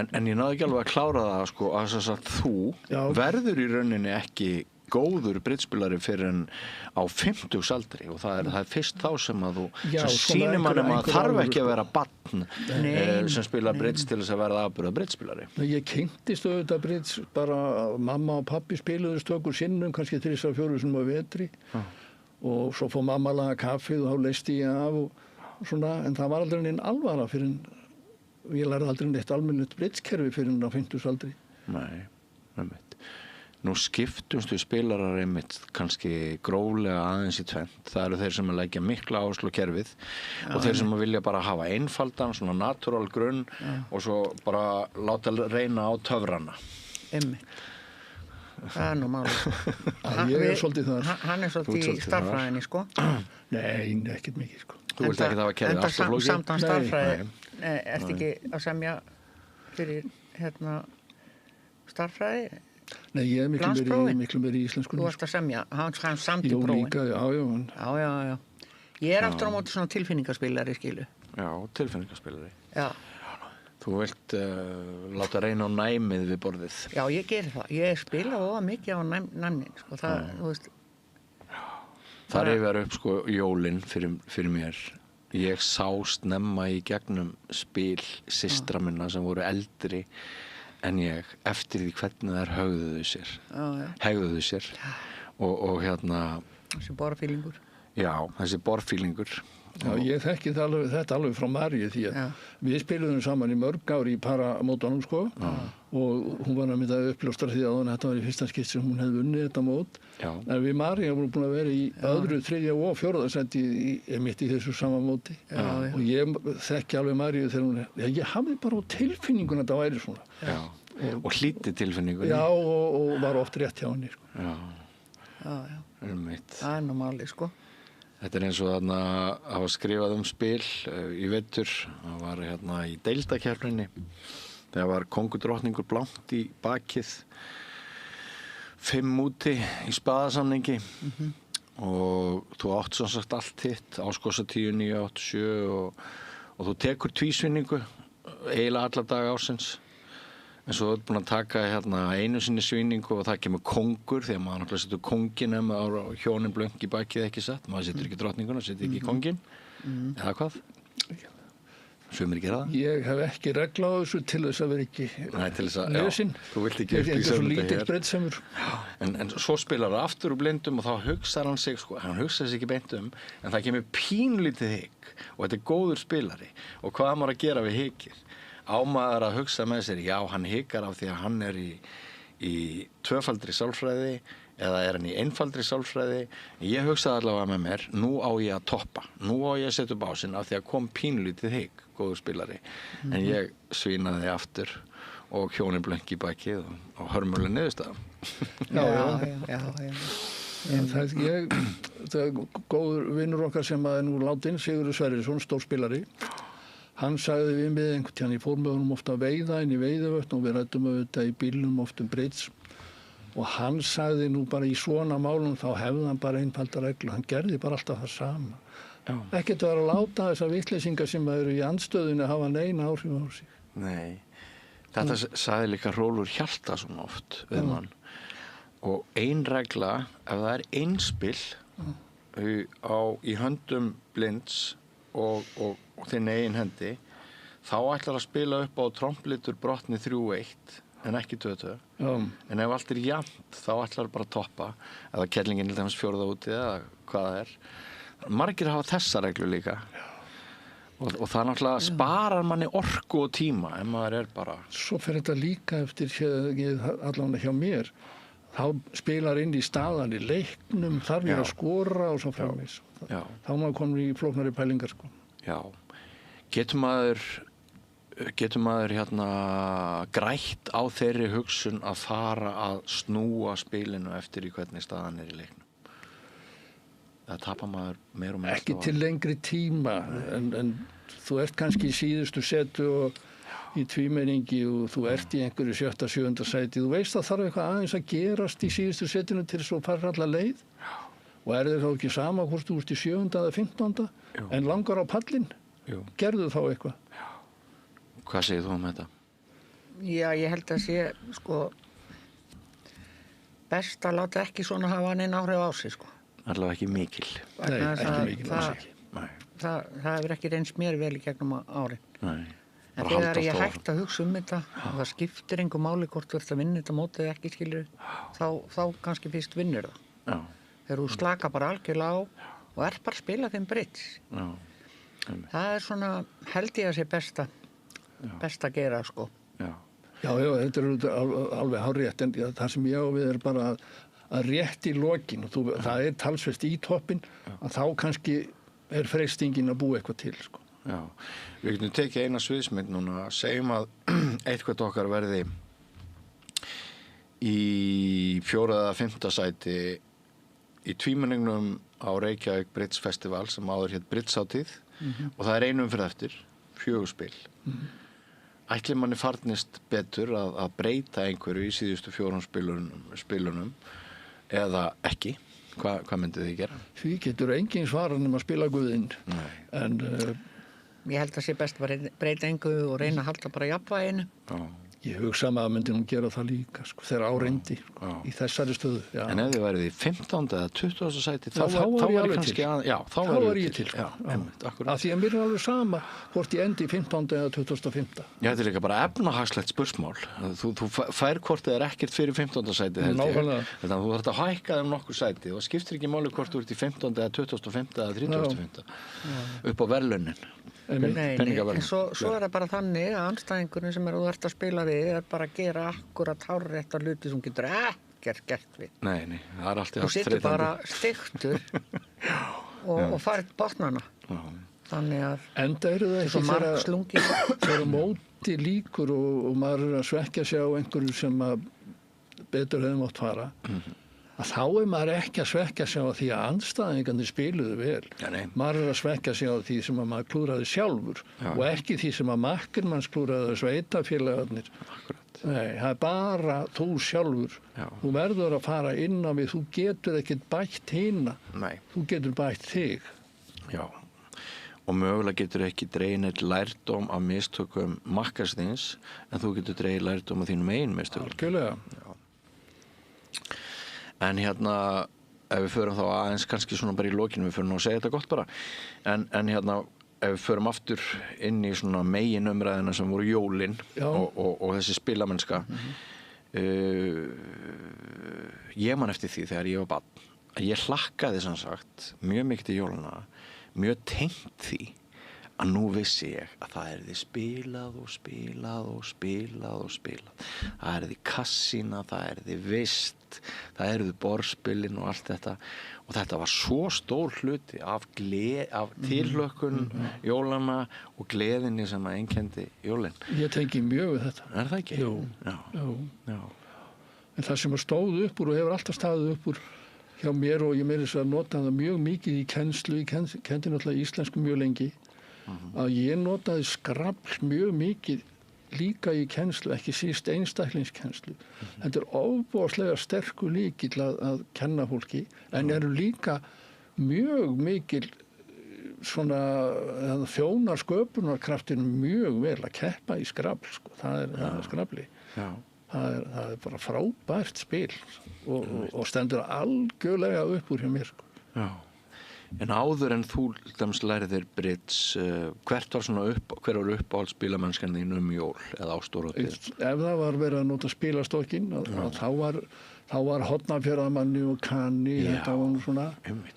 En ég náði ekki alveg að klára það sko, að þess að þú Já. verður í rauninni ekki góður bridspilari fyrir en á 50-aldri og það er fyrst þá sem að þú Já, sem svona sýnir manni að einhver þarf alvöru, ekki að sko. vera barn sem spilar bridge til þess að verða afburða bridspilari. Ég kynntist auðvitað bridge, bara mamma og pappi spiluðu stökur sinnum, kannski 3-4 sinnum á vetri og svo fór mamma að laga kaffið og þá leysti ég af og svona, en það var aldrei neinn alvara fyrir en ég lærði aldrei neitt almennilegt bridgekerfi fyrir en á 50-aldri. Nei, einmitt. Nú skiptumst við spilarar einmitt kannski gróflega aðeins í tvennt. Það eru þeir sem að leggja mikla áherslu á kerfið og þeir sem að vilja bara hafa einfaldan, svona natural grunn og svo bara láta reyna á töfrana. Einmitt. Það er nú málið. Ég er svolítið þar. Hann er svolítið í starffræðinni, sko. Nei, ekkert mikið, sko. Þú vilt ekki hafa kerfið allt of flókið? Samt hann starffræði. Ertu ekki að semja fyrir, starffræði? Nei, ég er miklu meiri í íslenskunni. Þú varst að semja, hann samdi Jú, prófin. líka, já. Já. Ég er aftur á móti svona tilfinningaspilari, skilu. Já, tilfinningaspilari. Já. Þú vilt láta reyna á næmið við borðið. Já, ég geri það. Ég spila óa mikið á næmnin, sko. Það, þú veist. Það rifjar upp, sko, jólin fyrir mér. Ég sá snemma í gegnum spil systra minna sem voru eldri en ég, eftir því hvernig þær hegðuðu sér og Þessi borfílingur. já, þessi borfílingur Já, ég þekki þetta alveg frá Maríu því að við spiluðum saman í mörg ár í paramótunum, sko, og hún var að mynda að uppljóstra því að þetta var í fyrsta skipt sem hún hefði unnið þetta mót. Já. En við Maríu vorum búin að vera í öðru, þriðja og fjórða sendi mitt í þessu sama móti. Og ég þekki alveg Maríu þegar ég hafði bara á tilfinningun að þetta væri svona. Já. Og hlýddi tilfinningunni. Já, og var oft rétt hjá henni, sko. Já. Það er nú málið, sko. Þetta er eins og þarna að hafa skrifað spil í vetur. Það var í deildakeppninni. Það var kongudrottningur blankt í bakið. 5 úti í spaðasamningi. Og þú átt sem sagt allt hitt. Áskosa 10, 9, 8, 7 og þú tekur tvísvinningu eiginlega alla daga ársins. En svo er búin að taka einu sinni svinningu og það kemur kongur því að maður náttúrulega setur kongin ef maður á hjónin blönk í bakið ekki satt. Maður setur ekki drottninguna, setur ekki kongin. Eða hvað? Sumir gera það? Ég hef ekki regla á þessu til þess að vera ekki lesin. Þú vilt ekki upplýsa þetta svo lítill breddsemur. En svo spilar það aftur úr blindum og þá hugsar hann sig, sko, hann hugsar sig ekki beint en það kemur pínlítið hik og þetta er góður spilari. Og hvað maður að gera við hikið? Á maður að hugsa með sér, já, hann hikar af því að hann er í tvöfaldri sálfræði eða er hann í einfaldri sálfræði. Ég hugsaði allavega með mér, nú á ég að toppa, nú á ég að setja upp ásinn af því að kom pínlítið hik, góður spilari. En ég svínaði aftur og hjónin blönk í bakið og hörmulega niðurstaða. Já. Það er góður vinnur okkar sem er nú látinn, Sigurður Sverrisson, stór spilari. Hann sagði við mig einhvern tíðan, ég fór með honum ofta að veiða inn í veiðivötn og við rættum auðvitað í bílnum oft bridge og hann sagði nú bara í svona málum þá hefði hann bara einfalda reglu, hann gerði bara alltaf það sama. Ekkert var að láta þessar vitleysingar sem eru í andstöðunni að hafa neina áhrif á sig. Nei, þetta sagði líka Hrólfur Hjaltason oft við mann og ein regla, ef það er einspil í höndum blinds og þinn eigin hendi, þá ætlar að spila upp á tromplitur brotni 3-1 en ekki 2-2. En ef allt er jafnt, þá ætlar bara að toppa eða kellingin til dæmis fjórða úti eða hvað það er. Margir hafa þessa reglu líka. Og það náttúrulega sparar manni orku og tíma en maður er bara... Svo fer þetta líka eftir allavega hjá mér. Þá spilar inn í staðan í leiknum, þarf ég að skora og svo framvegis. Þá maður komur í flóknari pælingar, sko. Já. Getur maður grætt á þeirri hugsun að fara að snúa spilinu eftir í hvernig staðan er í leiknum? Það tapar maður meir og meir. Ekki til lengri tíma, en þú ert kannski í síðustu setu og í tvímenningi og þú ert í einhverju 7., 7. sæti. Þú veist að þarf eitthvað aðeins að gerast í síðustu setinu til þess að fara alla leið. Og er þér þá ekki sama hvort þú ert í 7. eða 15. en langar á pallinn? Jú. gerðu þá eitthvað. Hvað segir þú þetta? Já, ég held að sé, sko, best að láta ekki svona hafa neinn áhrif á sig, sko. Allavega ekki mikil. Nei, Vegna þess ekki að mikil, alls ekki. Nei. Það hefur ekki reynst mér vel í gegnum árin. Nei. En Bara þegar haldast ég áfram. hægt að hugsa þetta, og það skiptir engu máli hvort þú ert að vinna þetta mótið eða ekki, skilur, þá kannski fyrst vinnur það. Já. Þegar þú slaka bara algjörlega á og ert bara að spila þeim bridge. Já. Einmitt. Það er svona, held ég að sé best að gera, sko. Já. Já, þetta er alveg hárrétt, en það sem ég á við er bara að rétt í lokin, og það er talsvert í toppin, að þá kannski er freistingin að búa eitthvað til, sko. Já. Við getum tekið eina sviðsmynd núna, segjum að eitthvað okkar verði í 4. eða 5. sæti í tvímenningnum á Reykjavík Bridge Festival sem áður hétt Bridge-hátíð og það er einum fyrir eftir, 4 spil. Ætli manni farnist betur að breyta einhverju í síðustu 4 spilunum eða ekki? Hvað myndið þið gera? Því getur engin svara nema að spila Guðinn. En Ég held að sé best að breyta engu og reyna að halda bara jafnvæginu. Já. ég hugsa maður að myndi nú gera það líka, sko, þegar á reyndi, sko, Já. í þessari stöðu. Já. En ef þið værið í 15. eða 20. sæti Já, þá var ég alveg kannski til. Já, þá Þá var ég til, sko. Já, einmitt, akkurat. Af því að mér er alveg sama hvort ég endi í 15. eða 25. Já, þetta er líka bara efnahagslegt spursmál. Þú fær hvort það er ekkert fyrir 15. sæti, held ég. Nákvæmlega. Þannig að þú þarft að hækka þeim nokkur sæti og skiptir ekki máli hvort þú ert í 15. eða 25. eða 35. upp á verðlaunin. Nei, Peningaverðlaun. en svo er það bara þannig að anstæðingurinn sem þú ert að spila við er bara að gera akkurat hárrétta hluti sem getur ekkert gert við. Nei, það er alltaf Þú situr bara stiktur og farið botnana. Já. Þannig að Enda eru það svo ekki marg slungi. þegar móti líkur og maður er að svekkja sig á einhverju sem að betur hefði mátt fara, að þá er maður ekki að svekkja sig á því að andstæðingarnir spiluðu vel. Já, nei. Maður er að svekkja sig á því sem að maður klúraði sjálfur og ekki því sem að makkermanns klúraði sveitafélagarnir. Akkurat. Nei, það er bara þú sjálfur. Já. Þú verður að fara inn á við, þú getur ekkert bætt hina, Nei. þú getur bætt þig. Já. Og mögulega getur ekki dregið neitt lærdóm af mistökum makkarsins en þú getur dregið lærdóm af þínum eigin mistökum. Algjörlega. En hérna, ef við förum þá aðeins kannski svona bara í lokinu, við förum nú að segja þetta gott bara, en hérna, ef við förum aftur inn í svona megin umræðina sem voru jólin og þessi spilamennska, ég man eftir því þegar ég var barn, að ég hlakkaði sem sagt mjög mikið til jólana, mjög tengt því að nú vissi ég að það erði spilað og spilað og spilað og spilað. Það erði kassína, það erði vist, það erði borðspilin og allt þetta. Og þetta var svo stór hluti af tilhlökkun jólana og gleðinni sem að einkenndi jólin. Ég tengi mjög við þetta. Er það ekki? Jú. Já. Jú. Já. En það sem stóð upp úr og hefur alltaf staðið upp úr hjá mér og ég meiri þess að nota það mjög mikið í kennslu, ég kendi náttúrulega íslensku mjög lengi, að ég notaði skrafl mjög mikið líka í kennslu, ekki síst einstaklingskennslu. Þetta er ofboðslega sterkur líkill að kenna fólki, en eru líka mjög mikil svona þjónar sköpunarkraftinu mjög vel að keppa í skrafl, sko. Það er skrafli. Já. Það er bara frábært spil og stendur algjörlega upp úr hjá mér, sko. Já. En áður en þú lærðir bridge, hver var uppáhaldsspilamennskan þín jól eða á stórótið? Ef það var verið að nota spilastokkinn, þá var Hornafjarðarmanni og Kani, þetta var nú svona...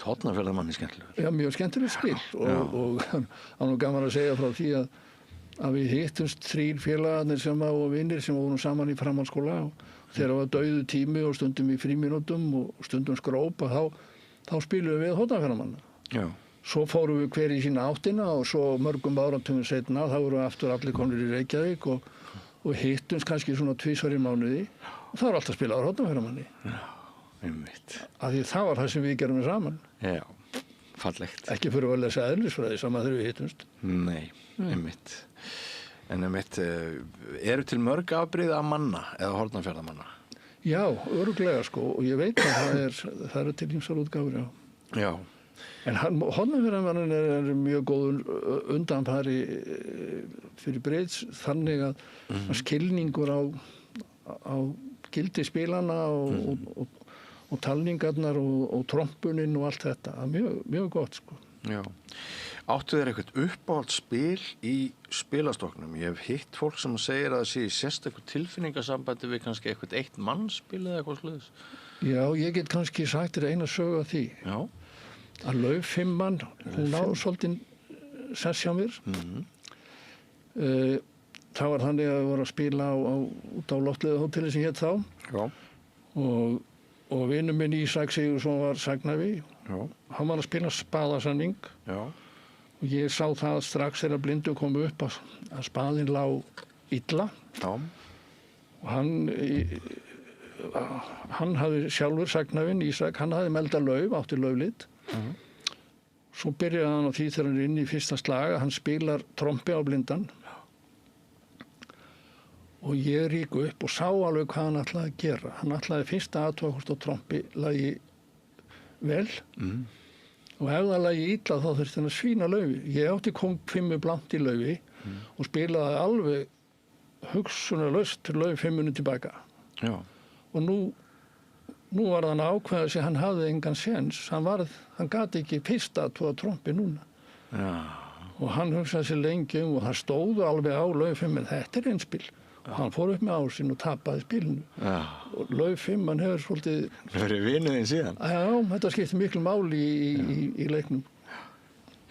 Hornafjarðarmanni skemmtilegur. Já, mjög skemmtilegt spil og það var nú gaman að segja frá því að við hittumst 3 félagarnir og vinnir sem vorum saman í framhaldsskóla og þegar það var dauðu tími og stundum í frímínútum og stundum skrópa þá spilum við Hornafjarðarmanna. Já. Svo fórum við hver í sína áttina og svo mörgum áratugum seinna þá vorum við aftur allir komnir í Reykjavík og hittumst kannski svona 2 í mánuði og það var alltaf spilaður Hornafjarðarmanni. Já, einmitt. Af því það var það sem við gerum saman. Já, fallegt. Ekki fyrir að lesa eðlisfræði saman þegar við hittumst. Nei, einmitt. En einmitt, eru til mörg afbrigði af manna eða Hornafjarðarmanna? Já, örugglega sko og ég veit að það eru til ýmsar útgáfur, já. Já, En Hornafjarðarmaðurinn er mjög góður undanfari fyrir Breiðs þannig að skilningur á gildi spilana og talningarnar og trompuninn og allt þetta. Mjög gott, sko. Já. Áttu þér eitthvað uppáhaldsspil í spilastokknum? Ég hef hitt fólk sem segir að það sé sérstaklega tilfinningasambandi við kannski eitthvað eitt mannspil eða eitthvað sluðis. Já, ég get kannski sagt þér eina sögu af því. Já. Að Laufimman, hún náðu svolítið sess hjá mér. Það var þannig að við vorum að spila út á Loftleiðahóteli sem hét þá. Já. Og vinur minn Ísak Sigursson var sagnafi. Já. Hann var að spila spaðasanning. Já. Og ég sá það strax þegar Blindu kom upp að spaðinn lá illa. Já. Og hann hafði sjálfur sagnafinn, Ísak, hann hafði meldað lauf, átti lauflit. Svo byrjaði hann á því þegar hann er inn í fyrsta slag að hann spilar trompi á Blindan. Og ég rík upp og sá alveg hvað hann ætlaði að gera. Hann ætlaði fyrst að athuga hvort á trompi lagi vel. Og ef það lagi illa þá þurfti hann að svína laufi. Ég átti kóngfimmu blant í laufi og spilaði alveg hugsunarlaust til lauf 5 minútur tilbaka. Já. Og nú var hann að ákveða sig, hann hafði engan séns. Hann gat ekki fyrst að tóa trompi núna. Já. Og hann hugsaði sér lengi og það stóðu alveg á lauf 5, en þetta er einspil. Og hann fór upp með ásinn og tapaði spilinu. Já. Og lauf 5, hann hefur svolítið... Það verið vinuðinn síðan. Já, þetta skipti miklu máli í leiknum.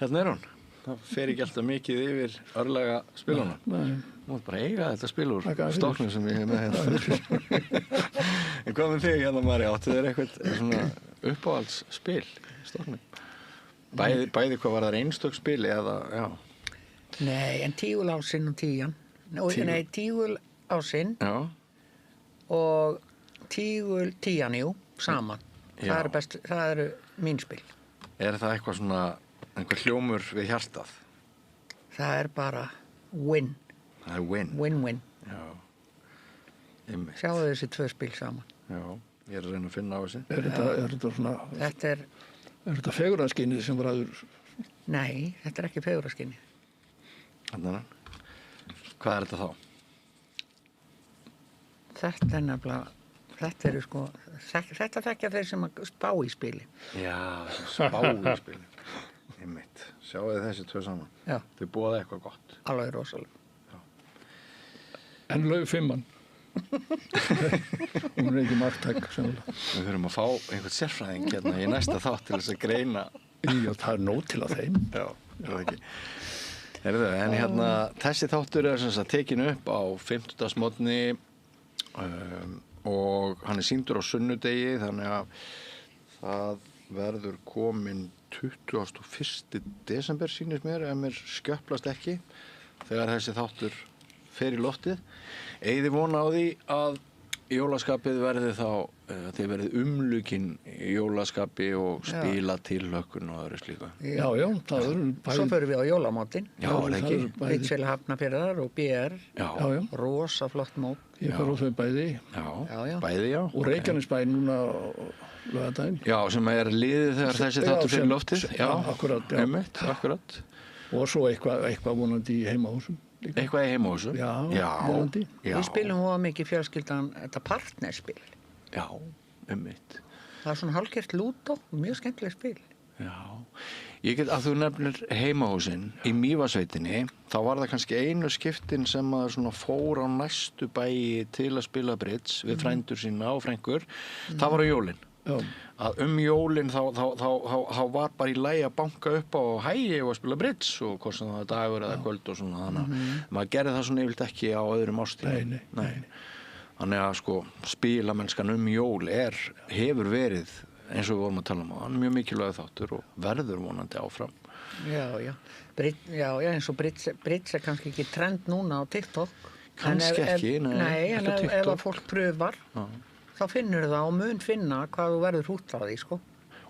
Hérna er hún. Það fer ekki alltaf mikið yfir örlega spiluna. Nei. Þú mátt bara eiga þetta spil úr Þakka fyrir. stokknum sem ég hef með hérna. En hvað með þig hérna, Mari? Áttu þér eitthvað svona uppáhaldsspil í stokknum? Bæði hvað var það einstök spil eða, já. Nei, en tígulásinn og tíjan. Nei, tígulásinn Já. og tíjan, jú, saman. Já. Það eru mín spil. Er það eitthvað svona, einhver hljómur við hjartað? Það er bara win. Það er win. Win-win. Já. Einmitt. Sjáðu þessi 2 spil saman. Já, ég er að reyna að finna á þessi. Er þetta svona... Þetta er, Er þetta fegurðarskinnið sem var aður... nei, þetta er ekki fegurðarskinni. Þarna er hann. Hvað er þetta þá? Þetta er nefnilega, þetta þekkja þeir sem að spá í spili. Já, spá í spilin. Einmitt. Sjáu þið þessi 2 saman. Já, Þau búaði eitthvað gott. alveg rosalega. En lauf 5. Hún er ekki marktæk, sennilega. Við þurfum að fá einhvern sérfræðing hérna í næsta þátt til þess að greina. Já, það er nóg til að þeim. Já, er það ekki. Heyrðu, en hérna, þessi þáttur er sem sagt tekin upp á 50-dagsmorgni og hann er sýndur á sunnudegi, þannig að það verður komin 21. desember sýnist mér, ef mér skjöplast ekki, þegar þessi þáttur fer í loftið. Eigið vona á því að jólaskapið verði þá, þið verðið umlukin í jólaskapi og spila til lökkun og öðru slíka. Já, það eru Svo förum við á jólamótin. Já, er það ekki? Brítsfélag Hafnarfjarðar og BR. Já, Já. Rosa flott mót. Ég fór á þau bæði. Já. bæði já. Og Reykjanesbæ núna lögadaginn. Já, sem er liðið þegar þessi þáttur fyrir loftið. Já, akkurat. Já. Einmitt, akkurat. Og svo eitthvað vonandi í heimahúsum. líka. Eitthvað í heimahúsu. Já, já. vonandi. Við spilum hóa mikið fjölskyldan, þetta partnerspil. Já, einmitt. Það er svona hálfgert lúdó, mjög skemmtileg spil. Já, ég get að þú nefnir heimahúsin í Mývatnssveitinni, þá var það kannski einu skiptin sem að svona fór á næstu bæi til að spila bridge við frændur sína og frængur, það var á jólin. Já. Að jólin þá var bara í lagi að banka upp á hægi og að spila bridge og hvort sem það var dagur eða kvöld og svona, þannig að maður gerði það svona yfirleitt ekki á öðrum ástíðum. Nei. Þannig að sko spilamennskan jól hefur verið, eins og við vorum að tala um, hann er mjög mikilvæg þáttur og verður vonandi áfram. Já, eins og bridge er kannski ekki trend núna á TikTok. Kannski ekki, nei, en ekki á ef TikTok. að fólk pröfar, þá finnur það og mun finna hvað þú verður hútt á því, sko.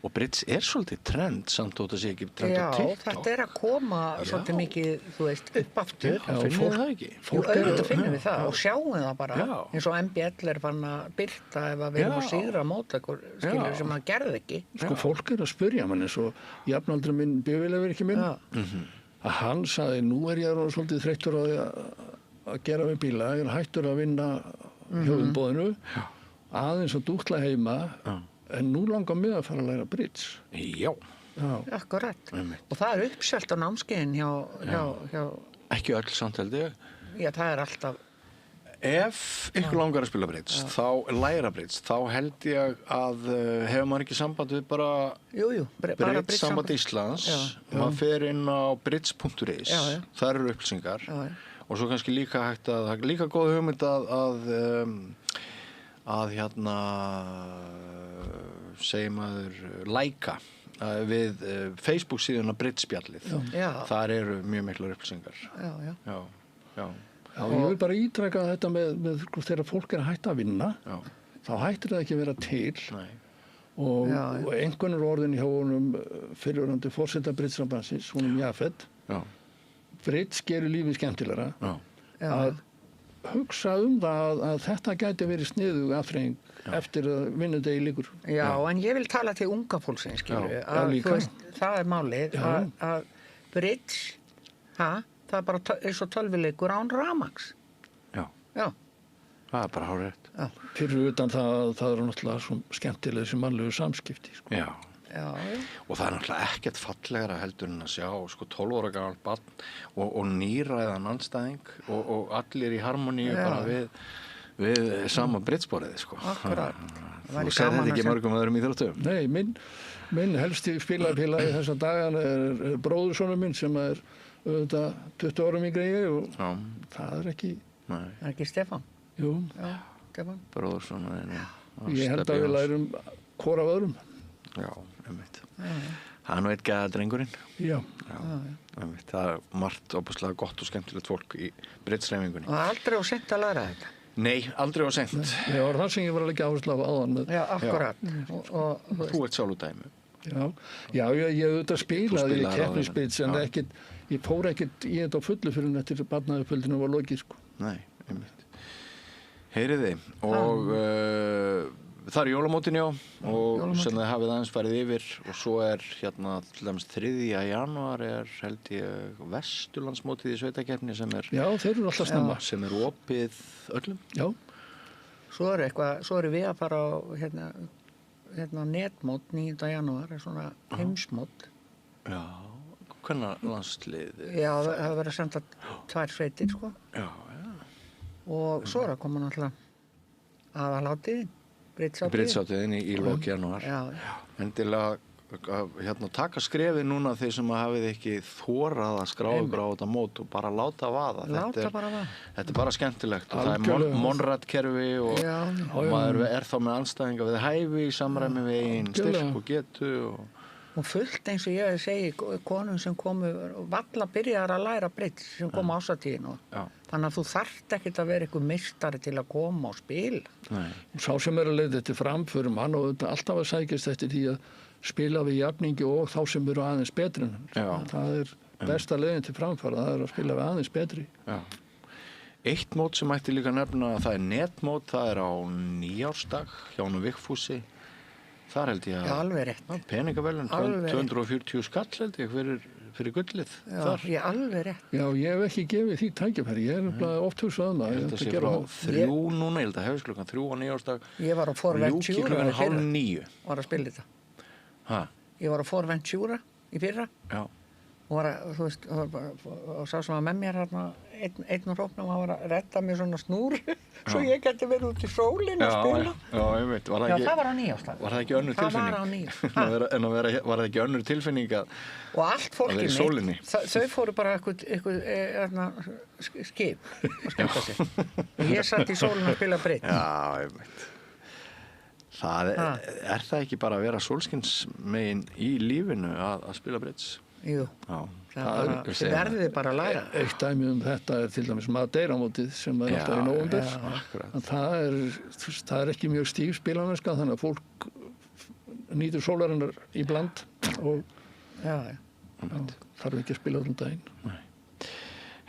Og bridge svolítið trend samt þótt að sé ekki trend Já, á TikTok. þetta að koma svolítið mikið, þú veist, upp aftur. Já, finnum við það ekki? Jú, auðvitað finnum við það og sjáum það bara. Já. Eins og MBL fann að birta ef að við erum að sigra mót eitthvað, skilur, sem að gerði ekki. Sko, fólk að spyrja mann eins og jafnaldri minn, bifvélaver ekki minn, Já. að hann sagði, nú ég orðinn svolítið þreyttur á því að gera við bíla, ég hættur að vinna hjólbóðinu, aðeins að dútla heima, en nú langar mig að fara að læra bridge. Já. Já. Akkurat. Einmitt. Og það uppselt á námskeiðin hjá, Ekki öll samt held ég. já, það alltaf, Ef ykkur langar að spila bridge, læra bridge, þá held ég að hefur maður ekki samband við bara jú, bara Bridge Samband Íslands, maður fer inn á bridge.is, Já, já. þar eru upplýsingar Já, já. og svo kannski líka hægt að, líka góð hugmynd að hérna segir maður læka við Facebook síðuna Bridge spjallið. Já. Þar eru mjög miklar upplýsingar. já. Já. Já, ég vil bara ítreka þetta með sko, þegar fólk að hætta að vinna, Já. þá hættir það ekki að vera til Nei. og Já. einhvern orðin hjá honum fyrirverandi forseta Bridge-sambandsins, honum Jafet, Já. Bridge gerir lífið skemmtilegra, Já. Já. að hugsa það að þetta gæti verið sniðug afþreying eftir að vinnudegi líkur. Já, en ég vil tala til unga fólksins, skilur Já, að líka. þú veist, það er málið Já. að bridge, það er bara eins og tölvuleikur án rafmagns. Já. Já, Það er bara hárrétt. já, Fyrir utan það eru náttúrulega svo skemmtilega þessi mannlegu samskipti. Sko. Já. já. Og það er náttúrulega ekkert fallegra heldur en að sjá sko 12 ára gamalt barn og nýræðan andstæðing og allir í harmoníu Já. bara við sama bridgeborðið sko. Akkurat. Það væri Þú segir gaman þetta ekki að mörgum öðrum íþróttum? Nei, minn helsti spilafélagi þessa dagana er bróðursonur minn sem er auðvitað 20 árum yngri en ég og Já. það er ekki, Nei, Það er ekki Stefán. jú, Já, Stefán. bróður svona ég held að við lærum hvora af öðrum. Já, einmitt. Það er nú eitt gæða drengurinn. Já, Já, einmitt. Það er margt óbúslega gott og skemmtilegt fólk í bridgereifingunni. Og aldrei á sent að læra þetta. Nei, aldrei var sent. það var það sem ég var að leggja áherslu á áðan með. Já, akkurat. Og þú veist, Þú ert sjálf úr dæmi. Já, ég auðvitað spilaði í spilaðir áður, keppnisspils en já. ekkit, ég fór ekkit í þetta á fullu fyrir eftir barnaðuppöldinu var lokið, sko. Nei, einmitt. Heyriði, og það er jólamótin, já, og sem þið hafið aðeins farið yfir og svo er hérna til dæmis 3. janúar er held ég Vesturlandsmótið í sveitakeppni sem er, Já, þeir eru alltaf snemma. sem er opið öllum. Já, svo eru við að fara á hérna netmót 9. janúar, svona heimsmót. Já, hvernig landslið? Já, það verður að senda 2 sveitir, sko. Já, Og svo er að koma náttúrulega aðalhátíðin, Bridgehátíðin. Bridgehátíðin í lok janúar. Já, Endilega hérna, taka skrefið núna þeir sem hafið ekki þórað að skrá ykkur á þetta mót og bara láta vaða. láta bara vaða. Þetta er bara skemmtilegt og það Algjörlega. er Monrad-kerfi og Já, og maður er þá með andstæðinga við hæfi í samræmi við einn styrk Algjörlega. og getu og fullt eins og ég segi konum sem komu valla byrjar að læra bridge sem komu ásatíðin og Já. þannig að þú þarft ekkert að vera eitthvað mistari til að koma og spila. Nei. sá sem er að leiða þetta framförum hann og auðvitað alltaf að sækjast eftir því að spila við jafningi og þá sem eru aðeins betri en hann. Já. Það er besta leiðin til framfara, það er að spila við aðeins betri. Já. Eitt mót sem ætti líka að nefna það er netmót, það er á nýjársdag hjá honum Vigfúsi. Þar held ég Já, að alveg rétt. peningavelun Alveg rétt. 240 skall held ég fyrir gullið Já, þar. ég alveg rétt. Já, ég hef ekki gefið því tækifæri, ég er oft hugsað um það. Ég Ég held ætla að að sé gera frá það. 3 núna, ég held að hefðis klukkan 3 á nýjársdag Ég var á og ljúki Forventura klukkan í fyrra 8:30. var að spila þetta. Ha, Ég var á Forventura í fyrra já. og var að, þú veist, og sá sem var með mér hérna, einn úr hópnum, hann var að redda mér svona snúr svo ég geti verið út í sólinn að spila. Já, einmitt. Var Já, ekki, það var á nýjársdag. var það ekki önnur Það tilfinning? var á nýjársdag. Var það ekki önnur tilfinning að Og allt Að vera í fólkið sólinni. mitt, þau fóru bara eitthvað skip og skemmta sig. Og ég satt í sólinn að spila bridge. Já, einmitt. Það er það ekki bara að vera sólskinsmegin í lífinu að spila bridge? Jú, Já. þið verðið bara að læra. Eitt dæmi þetta er til dæmis Madeira-mótið sem er alltaf í nóvember. Akkurat. Það er ekki mjög stíf spilamennska þannig að fólk nýtur sólarinnar í bland og Já, þarf ekki að spila allan daginn.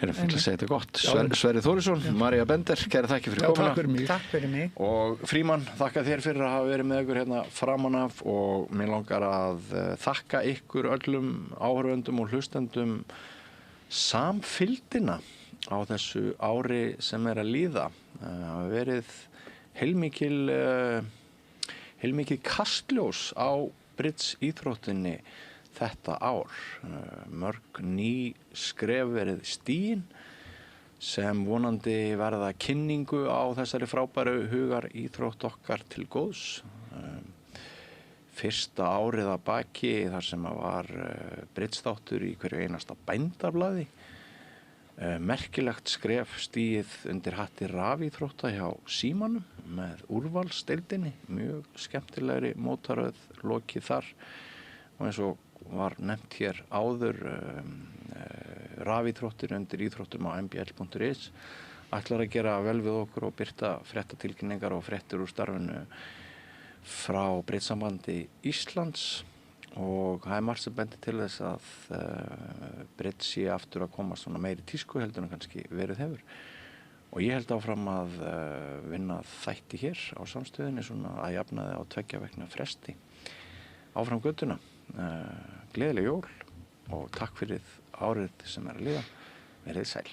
Herra, fyrir að segja þetta gott. Sverrir Þórisson, María Bender, kæra þakki fyrir komuna. Takk fyrir mig. takk fyrir mig. Og Frímann, þakka þér fyrir að hafa verið með ykkur hérna framan af og mér langar að þakka ykkur öllum áhorfendum og hlustendum samfylgdina á þessu ári sem að líða. Það hafa verið heilmikið kastljós á Bridge íþróttinni þetta ár. Mörg ný skref verið stigin sem vonandi verða kynningu á þessari frábæru hugar íþrótt okkar til góðs. Fyrsta árið að baki þar sem að var Bridge-þáttur í hverju einasta bændablaði. Merkilegt skref stigið undir hatti rafíþrótta hjá Símanum með úrvalsdeildinni, mjög skemmtilegri mótaröð lokið þar og eins og var nefnt hér áður rafíþróttir undir íþróttum á mbl.is ætlar að gera vel við okkur og birta fréttatilkynningar og fréttir úr starfinu frá Bridge-sambandi Íslands og það margt sem bendir til þess að Bridge sé aftur að koma svona meiri tísku heldur en kannski verið hefur og ég held áfram að vinna þætti hér á samstöðinni svona að jafnaði á 2 vegna fresti áfram göttuna. Gleðileg jól og takk fyrir árið sem að líða. Verið sæl.